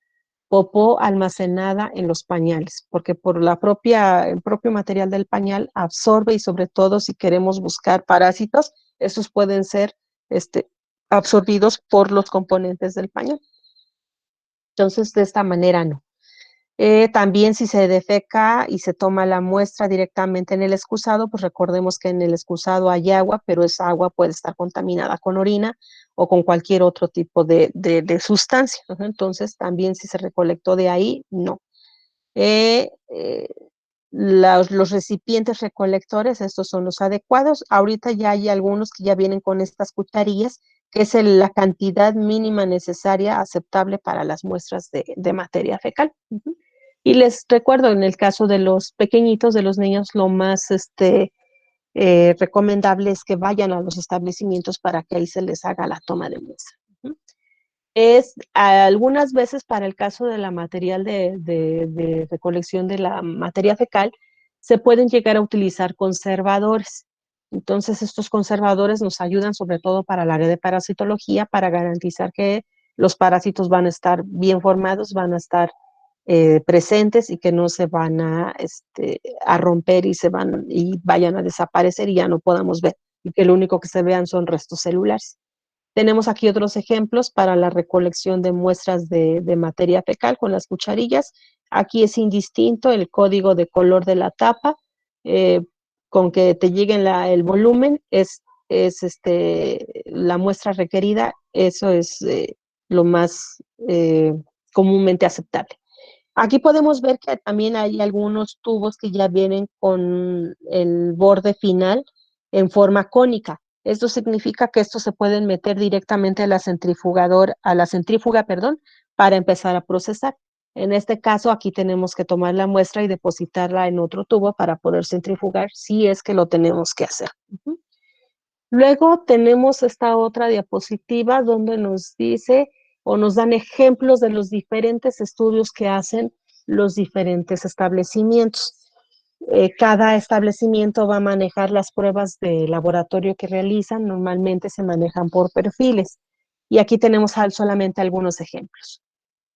popó almacenada en los pañales, porque por el propio material del pañal absorbe y sobre todo si queremos buscar parásitos, estos pueden ser absorbidos por los componentes del pañal. Entonces, de esta manera no. También si se defeca y se toma la muestra directamente en el excusado, pues recordemos que en el excusado hay agua, pero esa agua puede estar contaminada con orina o con cualquier otro tipo de sustancia. Entonces, también si se recolectó de ahí, no. Los recipientes recolectores, estos son los adecuados. Ahorita ya hay algunos que ya vienen con estas cucharillas, que es la cantidad mínima necesaria aceptable para las muestras de materia fecal. Y les recuerdo, en el caso de los pequeñitos, de los niños, lo más recomendable es que vayan a los establecimientos para que ahí se les haga la toma de muestra. Algunas veces para el caso de la material de recolección de la materia fecal, se pueden llegar a utilizar conservadores. Entonces, estos conservadores nos ayudan sobre todo para el área de parasitología, para garantizar que los parásitos van a estar bien formados, van a estar presentes y que no se van a romper y vayan a desaparecer y ya no podamos ver, y que lo único que se vean son restos celulares. Tenemos aquí otros ejemplos para la recolección de muestras de materia fecal con las cucharillas. Aquí es indistinto el código de color de la tapa, con que te lleguen el volumen, es la muestra requerida, eso es lo más comúnmente aceptable. Aquí podemos ver que también hay algunos tubos que ya vienen con el borde final en forma cónica. Esto significa que estos se pueden meter directamente a la centrífuga, para empezar a procesar. En este caso, aquí tenemos que tomar la muestra y depositarla en otro tubo para poder centrifugar, si es que lo tenemos que hacer. Luego tenemos esta otra diapositiva donde nos dice o nos dan ejemplos de los diferentes estudios que hacen los diferentes establecimientos. Cada establecimiento va a manejar las pruebas de laboratorio que realizan, normalmente se manejan por perfiles. Y aquí tenemos solamente algunos ejemplos.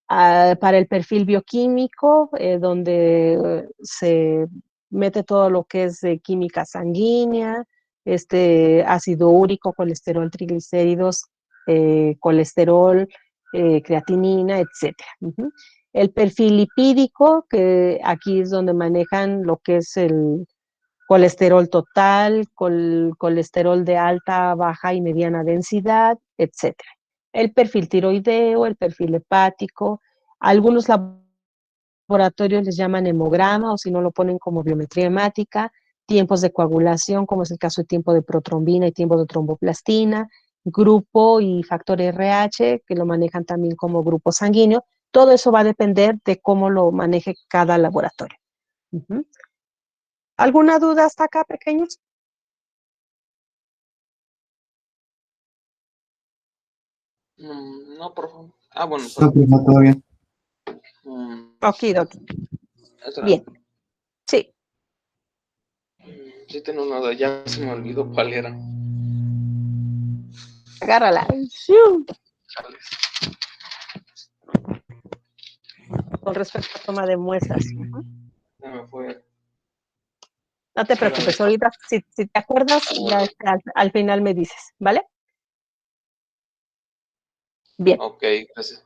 para el perfil bioquímico, donde se mete todo lo que es química sanguínea, ácido úrico, colesterol, triglicéridos, colesterol, creatinina, etcétera. El perfil lipídico, que aquí es donde manejan lo que es el colesterol total, colesterol de alta, baja y mediana densidad, etcétera. El perfil tiroideo, el perfil hepático, algunos laboratorios les llaman hemograma o si no lo ponen como biometría hemática, tiempos de coagulación, como es el caso de tiempo de protrombina y tiempo de tromboplastina, grupo y factor RH, que lo manejan también como grupo sanguíneo. Todo eso va a depender de cómo lo maneje cada laboratorio. ¿Alguna duda hasta acá, pequeños? No, por favor. Ah, bueno. No, profe, todo bien. Okidoki. Bien. Sí. Sí tengo una duda, ya se me olvidó cuál era. Agárrala. Con respecto a toma de muestras. Ya me fue. No te preocupes, ahorita si te acuerdas, ya al final me dices, ¿vale? Bien. Ok, gracias.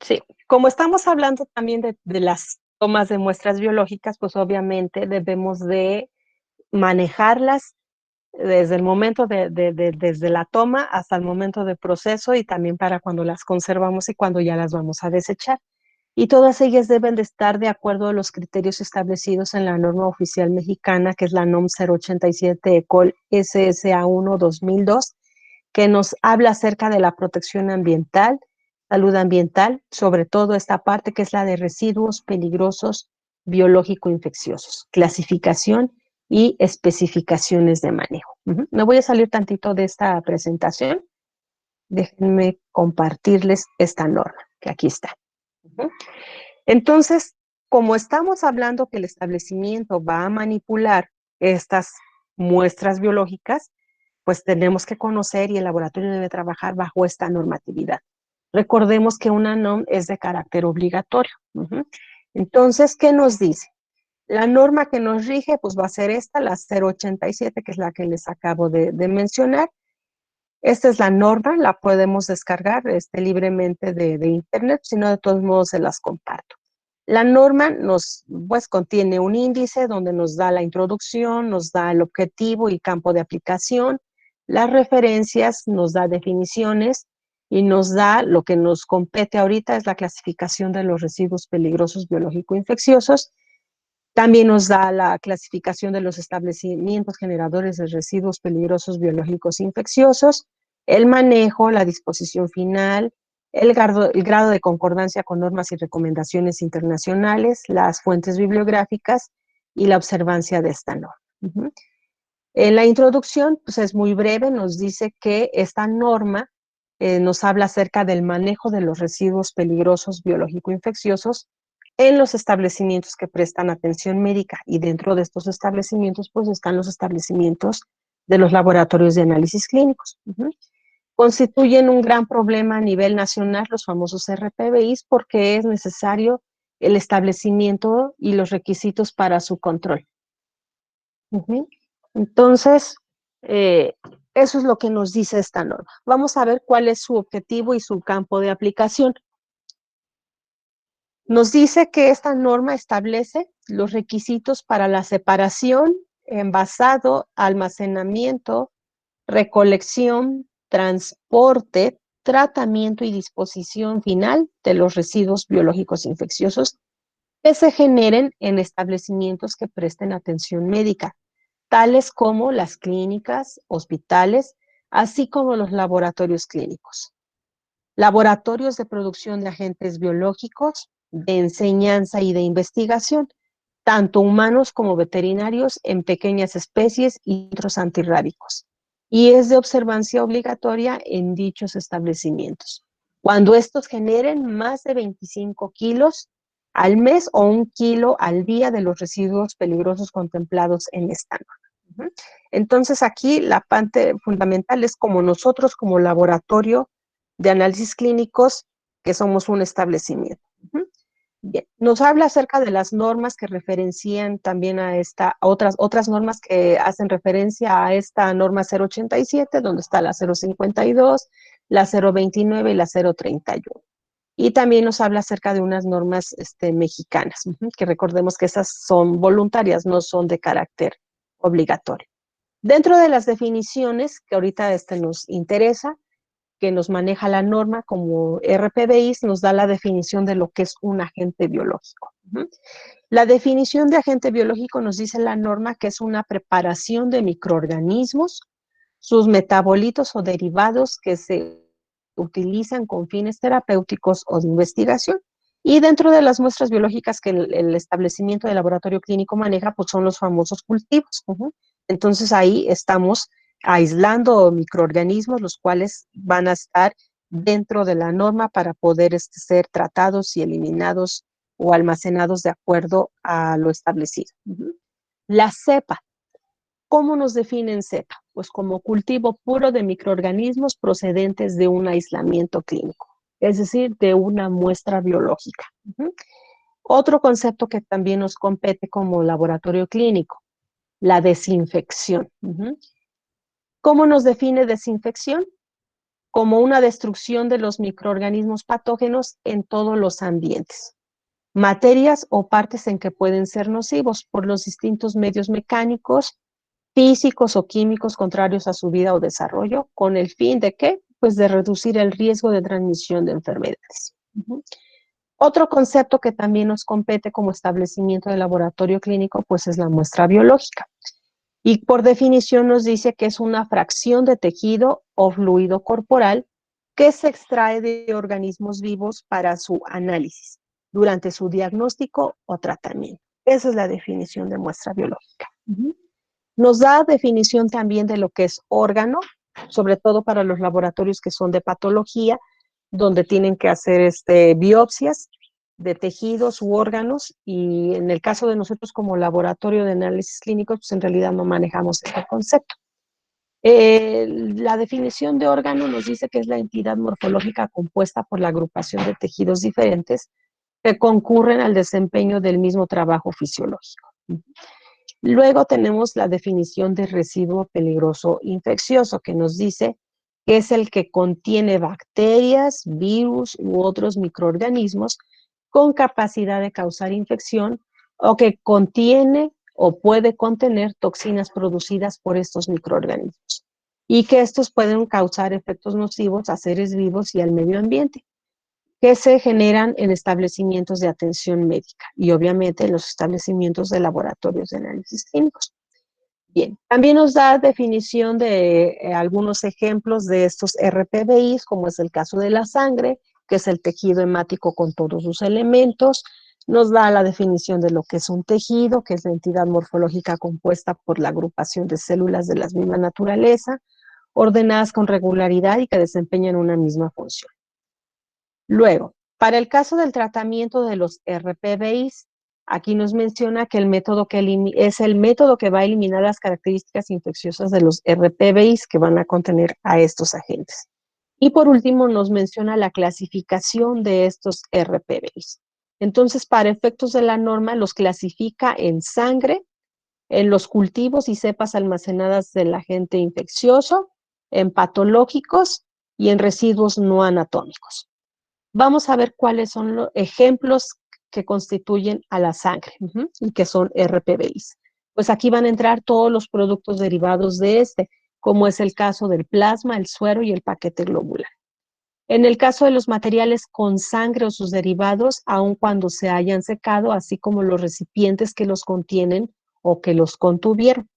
Sí, como estamos hablando también de las tomas de muestras biológicas, pues obviamente debemos de manejarlas desde el momento desde la toma hasta el momento de proceso y también para cuando las conservamos y cuando ya las vamos a desechar. Y todas ellas deben de estar de acuerdo a los criterios establecidos en la norma oficial mexicana, que es la NOM 087 ECOL SSA1 2002, que nos habla acerca de la protección ambiental, salud ambiental, sobre todo esta parte que es la de residuos peligrosos biológico-infecciosos, clasificación y especificaciones de manejo. Me voy a salir tantito de esta presentación. Déjenme compartirles esta norma, que aquí está. Entonces, como estamos hablando que el establecimiento va a manipular estas muestras biológicas, pues tenemos que conocer y el laboratorio debe trabajar bajo esta normatividad. Recordemos que una NOM es de carácter obligatorio. Entonces, ¿qué nos dice? La norma que nos rige, pues va a ser esta, la 087, que es la que les acabo de mencionar. Esta es la norma, la podemos descargar libremente de internet, si no, de todos modos se las comparto. La norma pues, contiene un índice donde nos da la introducción, nos da el objetivo y campo de aplicación, las referencias, nos da definiciones y nos da lo que nos compete ahorita, es la clasificación de los residuos peligrosos biológico-infecciosos. También nos da la clasificación de los establecimientos generadores de residuos peligrosos biológicos infecciosos, el manejo, la disposición final, el grado de concordancia con normas y recomendaciones internacionales, las fuentes bibliográficas y la observancia de esta norma. En la introducción, pues es muy breve, nos dice que esta norma nos habla acerca del manejo de los residuos peligrosos biológico-infecciosos en los establecimientos que prestan atención médica y dentro de estos establecimientos pues están los establecimientos de los laboratorios de análisis clínicos. Constituyen un gran problema a nivel nacional los famosos RPBIs porque es necesario el establecimiento y los requisitos para su control. Entonces, eso es lo que nos dice esta norma. Vamos a ver cuál es su objetivo y su campo de aplicación. Nos dice que esta norma establece los requisitos para la separación, envasado, almacenamiento, recolección, transporte, tratamiento y disposición final de los residuos biológicos infecciosos que se generen en establecimientos que presten atención médica, tales como las clínicas, hospitales, así como los laboratorios clínicos. Laboratorios de producción de agentes biológicos, de enseñanza y de investigación, tanto humanos como veterinarios en pequeñas especies y otros antirrábicos. Y es de observancia obligatoria en dichos establecimientos, cuando estos generen más de 25 kilos al mes o 1 kilo al día de los residuos peligrosos contemplados en esta norma. Entonces aquí la parte fundamental es como nosotros como laboratorio de análisis clínicos que somos un establecimiento. Bien, nos habla acerca de las normas que referencian también a otras normas que hacen referencia a esta norma 087, donde está la 052, la 029 y la 031. Y también nos habla acerca de unas normas mexicanas, que recordemos que esas son voluntarias, no son de carácter obligatorio. Dentro de las definiciones que ahorita nos interesa, que nos maneja la norma como RPBIs, nos da la definición de lo que es un agente biológico. La definición de agente biológico nos dice la norma que es una preparación de microorganismos, sus metabolitos o derivados que se utilizan con fines terapéuticos o de investigación. Y dentro de las muestras biológicas que el establecimiento de laboratorio clínico maneja, pues son los famosos cultivos. Entonces ahí estamos aislando microorganismos, los cuales van a estar dentro de la norma para poder ser tratados y eliminados o almacenados de acuerdo a lo establecido. La cepa. ¿Cómo nos definen cepa? Pues como cultivo puro de microorganismos procedentes de un aislamiento clínico, es decir, de una muestra biológica. Otro concepto que también nos compete como laboratorio clínico, la desinfección. ¿Cómo nos define desinfección? Como una destrucción de los microorganismos patógenos en todos los ambientes. Materias o partes en que pueden ser nocivos por los distintos medios mecánicos, físicos o químicos contrarios a su vida o desarrollo, con el fin de ¿qué? Pues de reducir el riesgo de transmisión de enfermedades. Otro concepto que también nos compete como establecimiento de laboratorio clínico, pues es la muestra biológica. Y por definición nos dice que es una fracción de tejido o fluido corporal que se extrae de organismos vivos para su análisis durante su diagnóstico o tratamiento. Esa es la definición de muestra biológica. Nos da definición también de lo que es órgano, sobre todo para los laboratorios que son de patología, donde tienen que hacer biopsias de tejidos u órganos, y en el caso de nosotros como laboratorio de análisis clínicos, pues en realidad no manejamos este concepto. La definición de órgano nos dice que es la entidad morfológica compuesta por la agrupación de tejidos diferentes que concurren al desempeño del mismo trabajo fisiológico. Luego tenemos la definición de residuo peligroso infeccioso, que nos dice que es el que contiene bacterias, virus u otros microorganismos con capacidad de causar infección o que contiene o puede contener toxinas producidas por estos microorganismos y que estos pueden causar efectos nocivos a seres vivos y al medio ambiente, que se generan en establecimientos de atención médica y obviamente en los establecimientos de laboratorios de análisis clínicos. Bien, también nos da definición de algunos ejemplos de estos RPBIs, como es el caso de la sangre, que es el tejido hemático con todos sus elementos. Nos da la definición de lo que es un tejido, que es la entidad morfológica compuesta por la agrupación de células de la misma naturaleza, ordenadas con regularidad y que desempeñan una misma función. Luego, para el caso del tratamiento de los RPBIs, aquí nos menciona que el método es el método que va a eliminar las características infecciosas de los RPBIs que van a contener a estos agentes. Y por último nos menciona la clasificación de estos RPBIs. Entonces, para efectos de la norma, los clasifica en sangre, en los cultivos y cepas almacenadas del agente infeccioso, en patológicos y en residuos no anatómicos. Vamos a ver cuáles son los ejemplos que constituyen a la sangre y que son RPBIs. Pues aquí van a entrar todos los productos derivados de como es el caso del plasma, el suero y el paquete globular. En el caso de los materiales con sangre o sus derivados, aun cuando se hayan secado, así como los recipientes que los contienen o que los contuvieron.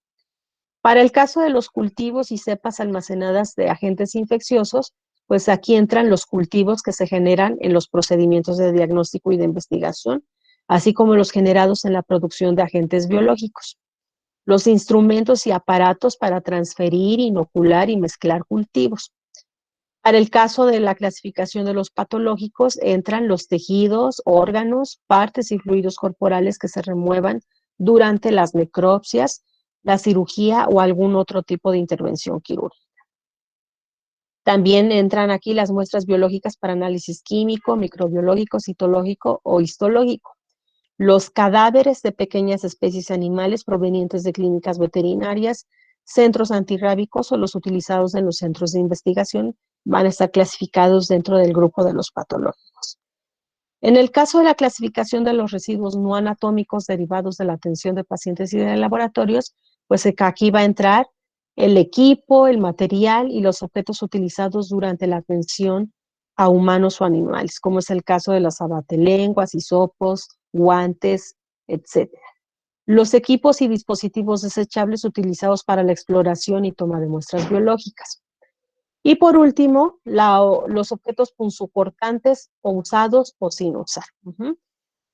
Para el caso de los cultivos y cepas almacenadas de agentes infecciosos, pues aquí entran los cultivos que se generan en los procedimientos de diagnóstico y de investigación, así como los generados en la producción de agentes biológicos. Los instrumentos y aparatos para transferir, inocular y mezclar cultivos. Para el caso de la clasificación de los patológicos, entran los tejidos, órganos, partes y fluidos corporales que se remuevan durante las necropsias, la cirugía o algún otro tipo de intervención quirúrgica. También entran aquí las muestras biológicas para análisis químico, microbiológico, citológico o histológico. Los cadáveres de pequeñas especies animales provenientes de clínicas veterinarias, centros antirrábicos o los utilizados en los centros de investigación van a estar clasificados dentro del grupo de los patológicos. En el caso de la clasificación de los residuos no anatómicos derivados de la atención de pacientes y de laboratorios, pues aquí va a entrar el equipo, el material y los objetos utilizados durante la atención a humanos o animales, como es el caso de las abatelenguas, hisopos, guantes, etc. Los equipos y dispositivos desechables utilizados para la exploración y toma de muestras biológicas. Y por último, los objetos punzocortantes o usados o sin usar.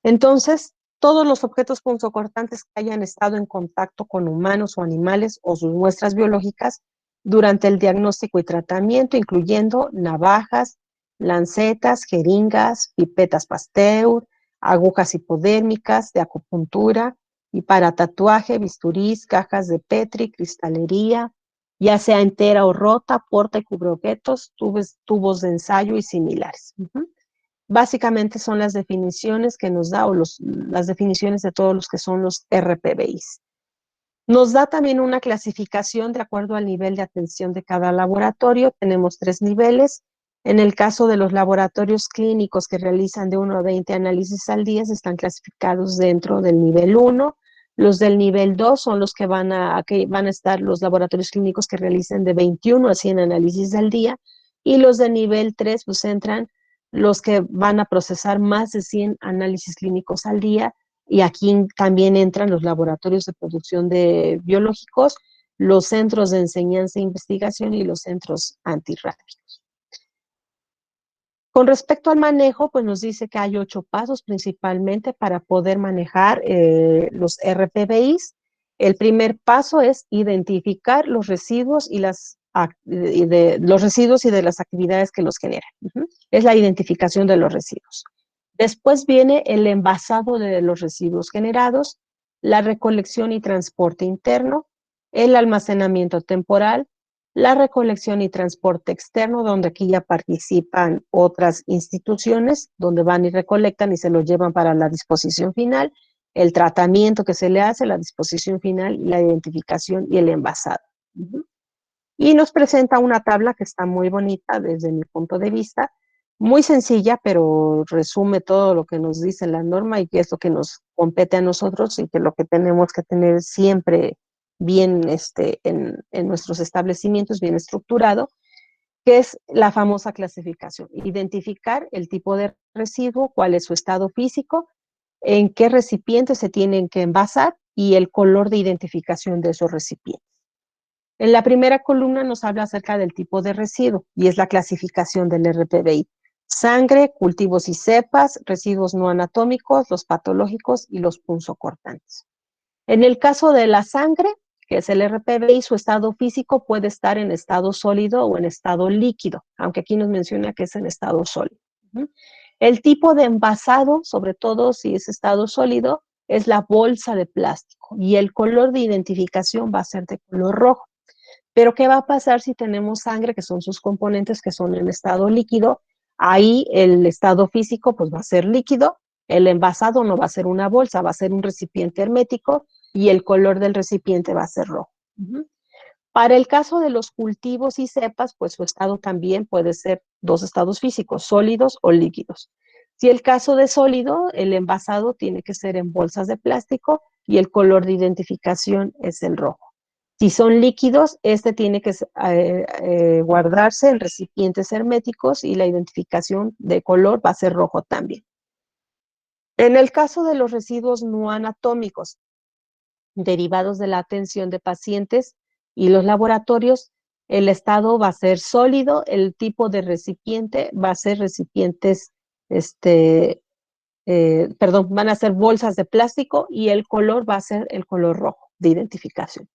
Entonces, todos los objetos punzocortantes que hayan estado en contacto con humanos o animales o sus muestras biológicas durante el diagnóstico y tratamiento, incluyendo navajas, lancetas, jeringas, pipetas Pasteur, agujas hipodérmicas de acupuntura y para tatuaje, bisturís, cajas de Petri, cristalería, ya sea entera o rota, porta y cubreobjetos, tubos de ensayo y similares. Básicamente son las definiciones que nos da, o las definiciones de todos los que son los RPBIs. Nos da también una clasificación de acuerdo al nivel de atención de cada laboratorio. Tenemos 3 niveles. En el caso de los laboratorios clínicos que realizan de 1 a 20 análisis al día, están clasificados dentro del nivel 1. Los del nivel 2 son los que van a estar los laboratorios clínicos que realicen de 21 a 100 análisis al día. Y los de nivel 3 pues entran los que van a procesar más de 100 análisis clínicos al día, y aquí también entran los laboratorios de producción de biológicos, los centros de enseñanza e investigación y los centros antirrábicos. Con respecto al manejo, pues nos dice que hay 8 pasos principalmente para poder manejar los RPBIs. El primer paso es identificar los residuos y los residuos y de las actividades que los generan. Es la identificación de los residuos. Después viene el envasado de los residuos generados, la recolección y transporte interno, el almacenamiento temporal, la recolección y transporte externo, donde aquí ya participan otras instituciones, donde van y recolectan y se lo llevan para la disposición final, el tratamiento que se le hace, la disposición final, la identificación y el envasado. Y nos presenta una tabla que está muy bonita desde mi punto de vista, muy sencilla, pero resume todo lo que nos dice la norma y qué es lo que nos compete a nosotros y que lo que tenemos que tener siempre bien en nuestros establecimientos, bien estructurado, que es la famosa clasificación. Identificar el tipo de residuo, cuál es su estado físico, en qué recipientes se tienen que envasar y el color de identificación de esos recipientes. En la primera columna nos habla acerca del tipo de residuo y es la clasificación del RPBI. Sangre, cultivos y cepas, residuos no anatómicos, los patológicos y los punzocortantes. En el caso de la sangre, que es el RPBI, su estado físico puede estar en estado sólido o en estado líquido, aunque aquí nos menciona que es en estado sólido. El tipo de envasado, sobre todo si es estado sólido, es la bolsa de plástico y el color de identificación va a ser de color rojo. Pero ¿qué va a pasar si tenemos sangre, que son sus componentes que son en estado líquido? Ahí el estado físico pues va a ser líquido, el envasado no va a ser una bolsa, va a ser un recipiente hermético y el color del recipiente va a ser rojo. Para el caso de los cultivos y cepas, pues su estado también puede ser 2 estados físicos, sólidos o líquidos. Si el caso de sólido, el envasado tiene que ser en bolsas de plástico y el color de identificación es el rojo. Si son líquidos, tiene que guardarse en recipientes herméticos y la identificación de color va a ser rojo también. En el caso de los residuos no anatómicos derivados de la atención de pacientes y los laboratorios, el estado va a ser sólido, el tipo de recipiente va a ser recipientes, van a ser bolsas de plástico y el color va a ser el color rojo de identificación.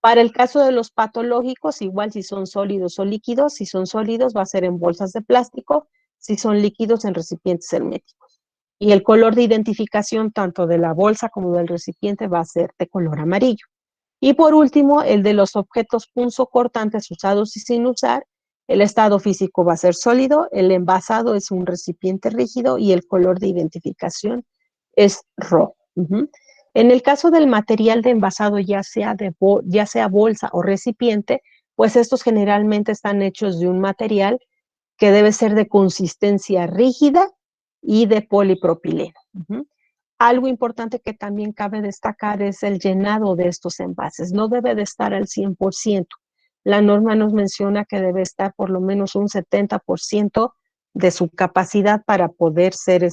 Para el caso de los patológicos, igual si son sólidos o líquidos, si son sólidos va a ser en bolsas de plástico, si son líquidos en recipientes herméticos. Y el color de identificación tanto de la bolsa como del recipiente va a ser de color amarillo. Y por último, el de los objetos punzocortantes usados y sin usar, El estado físico va a ser sólido, el envasado es un recipiente rígido y el color de identificación es rojo. En el caso del material de envasado, ya sea bolsa o recipiente, pues estos generalmente están hechos de un material que debe ser de consistencia rígida y de polipropileno. Algo importante que también cabe destacar es el llenado de estos envases. No debe de estar al 100%. La norma nos menciona que debe estar por lo menos un 70% de su capacidad para poder ser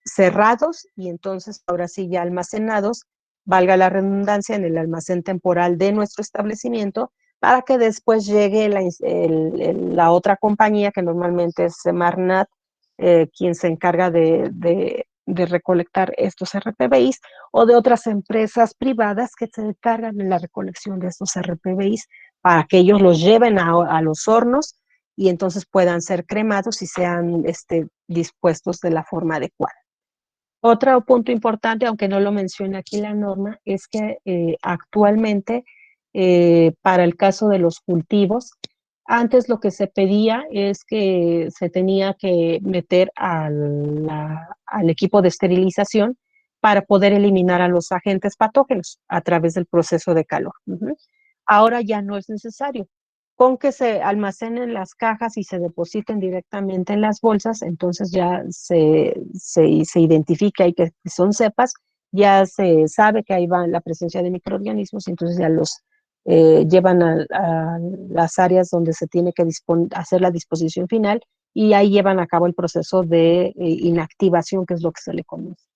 cerrados y entonces ahora sí ya almacenados, valga la redundancia, en el almacén temporal de nuestro establecimiento, para que después llegue la otra compañía, que normalmente es Semarnat, quien se encarga de recolectar estos RPBIs, o de otras empresas privadas que se encargan en la recolección de estos RPBIs para que ellos los lleven a los hornos y entonces puedan ser cremados y sean dispuestos de la forma adecuada. Otro punto importante, aunque no lo menciona aquí la norma, es que actualmente para el caso de los cultivos, antes lo que se pedía es que se tenía que meter al equipo de esterilización para poder eliminar a los agentes patógenos a través del proceso de calor. Ahora ya no es necesario. Con que se almacenen las cajas y se depositen directamente en las bolsas, entonces ya se identifica y que son cepas, ya se sabe que ahí va la presencia de microorganismos y entonces ya los llevan a las áreas donde se tiene que hacer la disposición final y ahí llevan a cabo el proceso de inactivación, que es lo que se le conoce.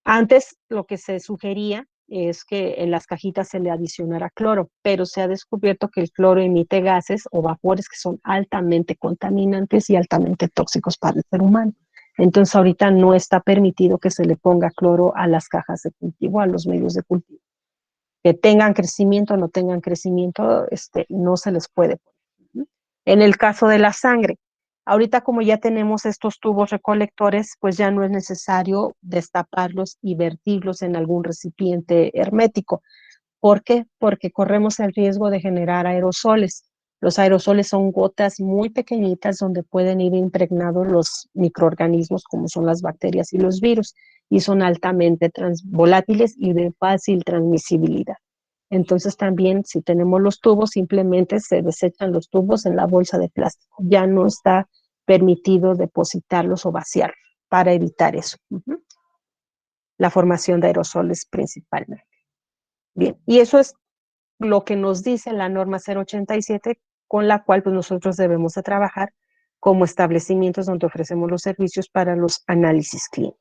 Antes lo que se sugería es que en las cajitas se le adicionara cloro, pero se ha descubierto que el cloro emite gases o vapores que son altamente contaminantes y altamente tóxicos para el ser humano. Entonces ahorita no está permitido que se le ponga cloro a las cajas de cultivo, a los medios de cultivo. Que tengan crecimiento o no tengan crecimiento, no se les puede poner. En el caso de la sangre, ahorita como ya tenemos estos tubos recolectores, pues ya no es necesario destaparlos y vertirlos en algún recipiente hermético. ¿Por qué? Porque corremos el riesgo de generar aerosoles. Los aerosoles son gotas muy pequeñitas donde pueden ir impregnados los microorganismos como son las bacterias y los virus y son altamente volátiles y de fácil transmisibilidad. Entonces también si tenemos los tubos, simplemente se desechan los tubos en la bolsa de plástico. Ya no está permitido depositarlos o vaciarlos para evitar eso. La formación de aerosoles principalmente. Bien, y eso es lo que nos dice la norma 087, con la cual pues, nosotros debemos de trabajar como establecimientos donde ofrecemos los servicios para los análisis clínicos.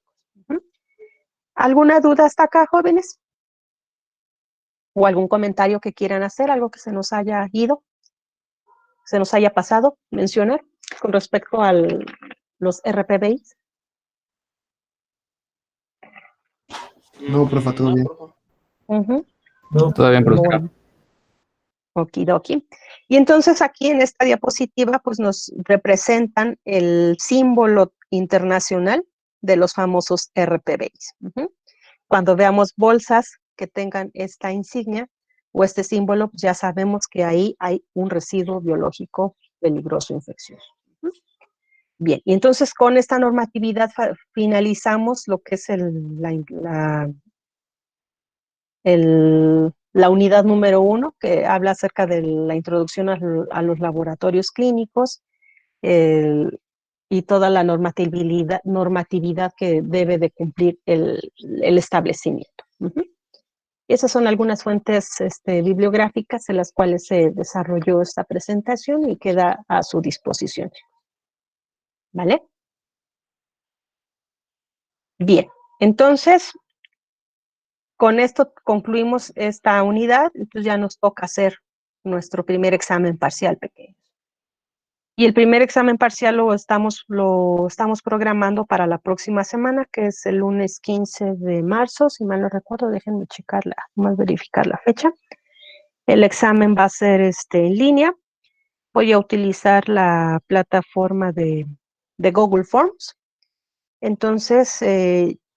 ¿Alguna duda hasta acá, jóvenes? ¿O algún comentario que quieran hacer, algo que se nos haya ido, se nos haya pasado mencionar con respecto a los RPBIs? No, profe, todo bien. No, Todo bien, profesora. Bueno. Okidoki. Y entonces aquí en esta diapositiva pues nos representan el símbolo internacional de los famosos RPBIs. Cuando veamos bolsas que tengan esta insignia o este símbolo, pues ya sabemos que ahí hay un residuo biológico peligroso infeccioso. Bien, y entonces con esta normatividad finalizamos lo que es la unidad número 1, que habla acerca de la introducción a los laboratorios clínicos y toda la normatividad que debe de cumplir el establecimiento. Esas son algunas fuentes bibliográficas en las cuales se desarrolló esta presentación y queda a su disposición. ¿Vale? Bien, entonces con esto concluimos esta unidad, entonces ya nos toca hacer nuestro primer examen parcial pequeño. Y el primer examen parcial lo estamos programando para la próxima semana, que es el lunes 15 de marzo, si mal no recuerdo, déjenme checarla, más verificar la fecha. El examen va a ser en línea. Voy a utilizar la plataforma de Google Forms. Entonces,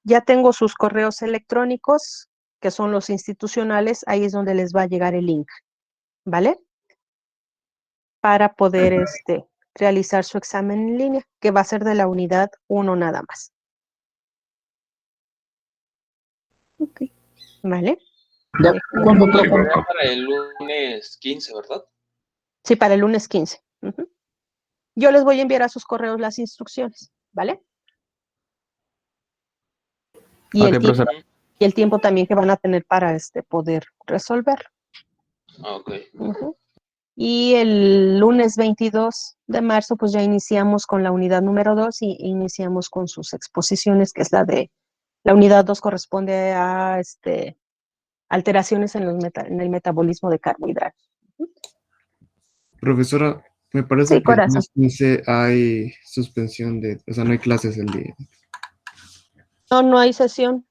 ya tengo sus correos electrónicos, que son los institucionales, ahí es donde les va a llegar el link, ¿vale? para poder realizar su examen en línea, que va a ser de la unidad 1 nada más. Ok. ¿Vale? De acuerdo, profe. Sería para el lunes 15, ¿verdad? Sí, para el lunes 15. Ujú. Yo les voy a enviar a sus correos las instrucciones, ¿vale? Y, Ok, profesora. y el tiempo también que van a tener para poder resolver. Ok. Ujú. Y el lunes 22 de marzo, pues ya iniciamos con la unidad número 2 y iniciamos con sus exposiciones, que es la unidad 2 corresponde a alteraciones en el metabolismo de carbohidratos. Profesora, me parece Sí, que el corazón. lunes 15 hay suspensión o sea, no hay clases el día. No hay sesión,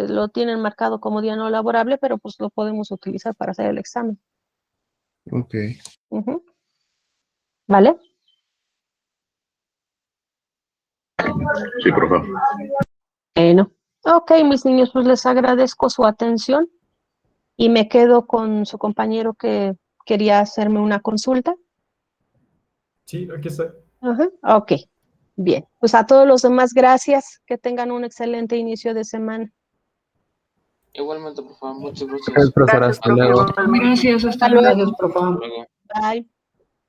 lo tienen marcado como día no laborable, pero pues lo podemos utilizar para hacer el examen. Ok. Ujú. ¿Vale? Sí, profe. Bueno. Ok, mis niños, pues les agradezco su atención y me quedo con su compañero que quería hacerme una consulta. Sí, aquí está. Ajá. Ok, bien. Pues a todos los demás, gracias. Que tengan un excelente inicio de semana. Igualmente, por favor, muchas Gracias, gracias. profesora. Hasta luego. Gracias, hasta Hasta luego. luego. Gracias, profe. Hasta luego. Bye.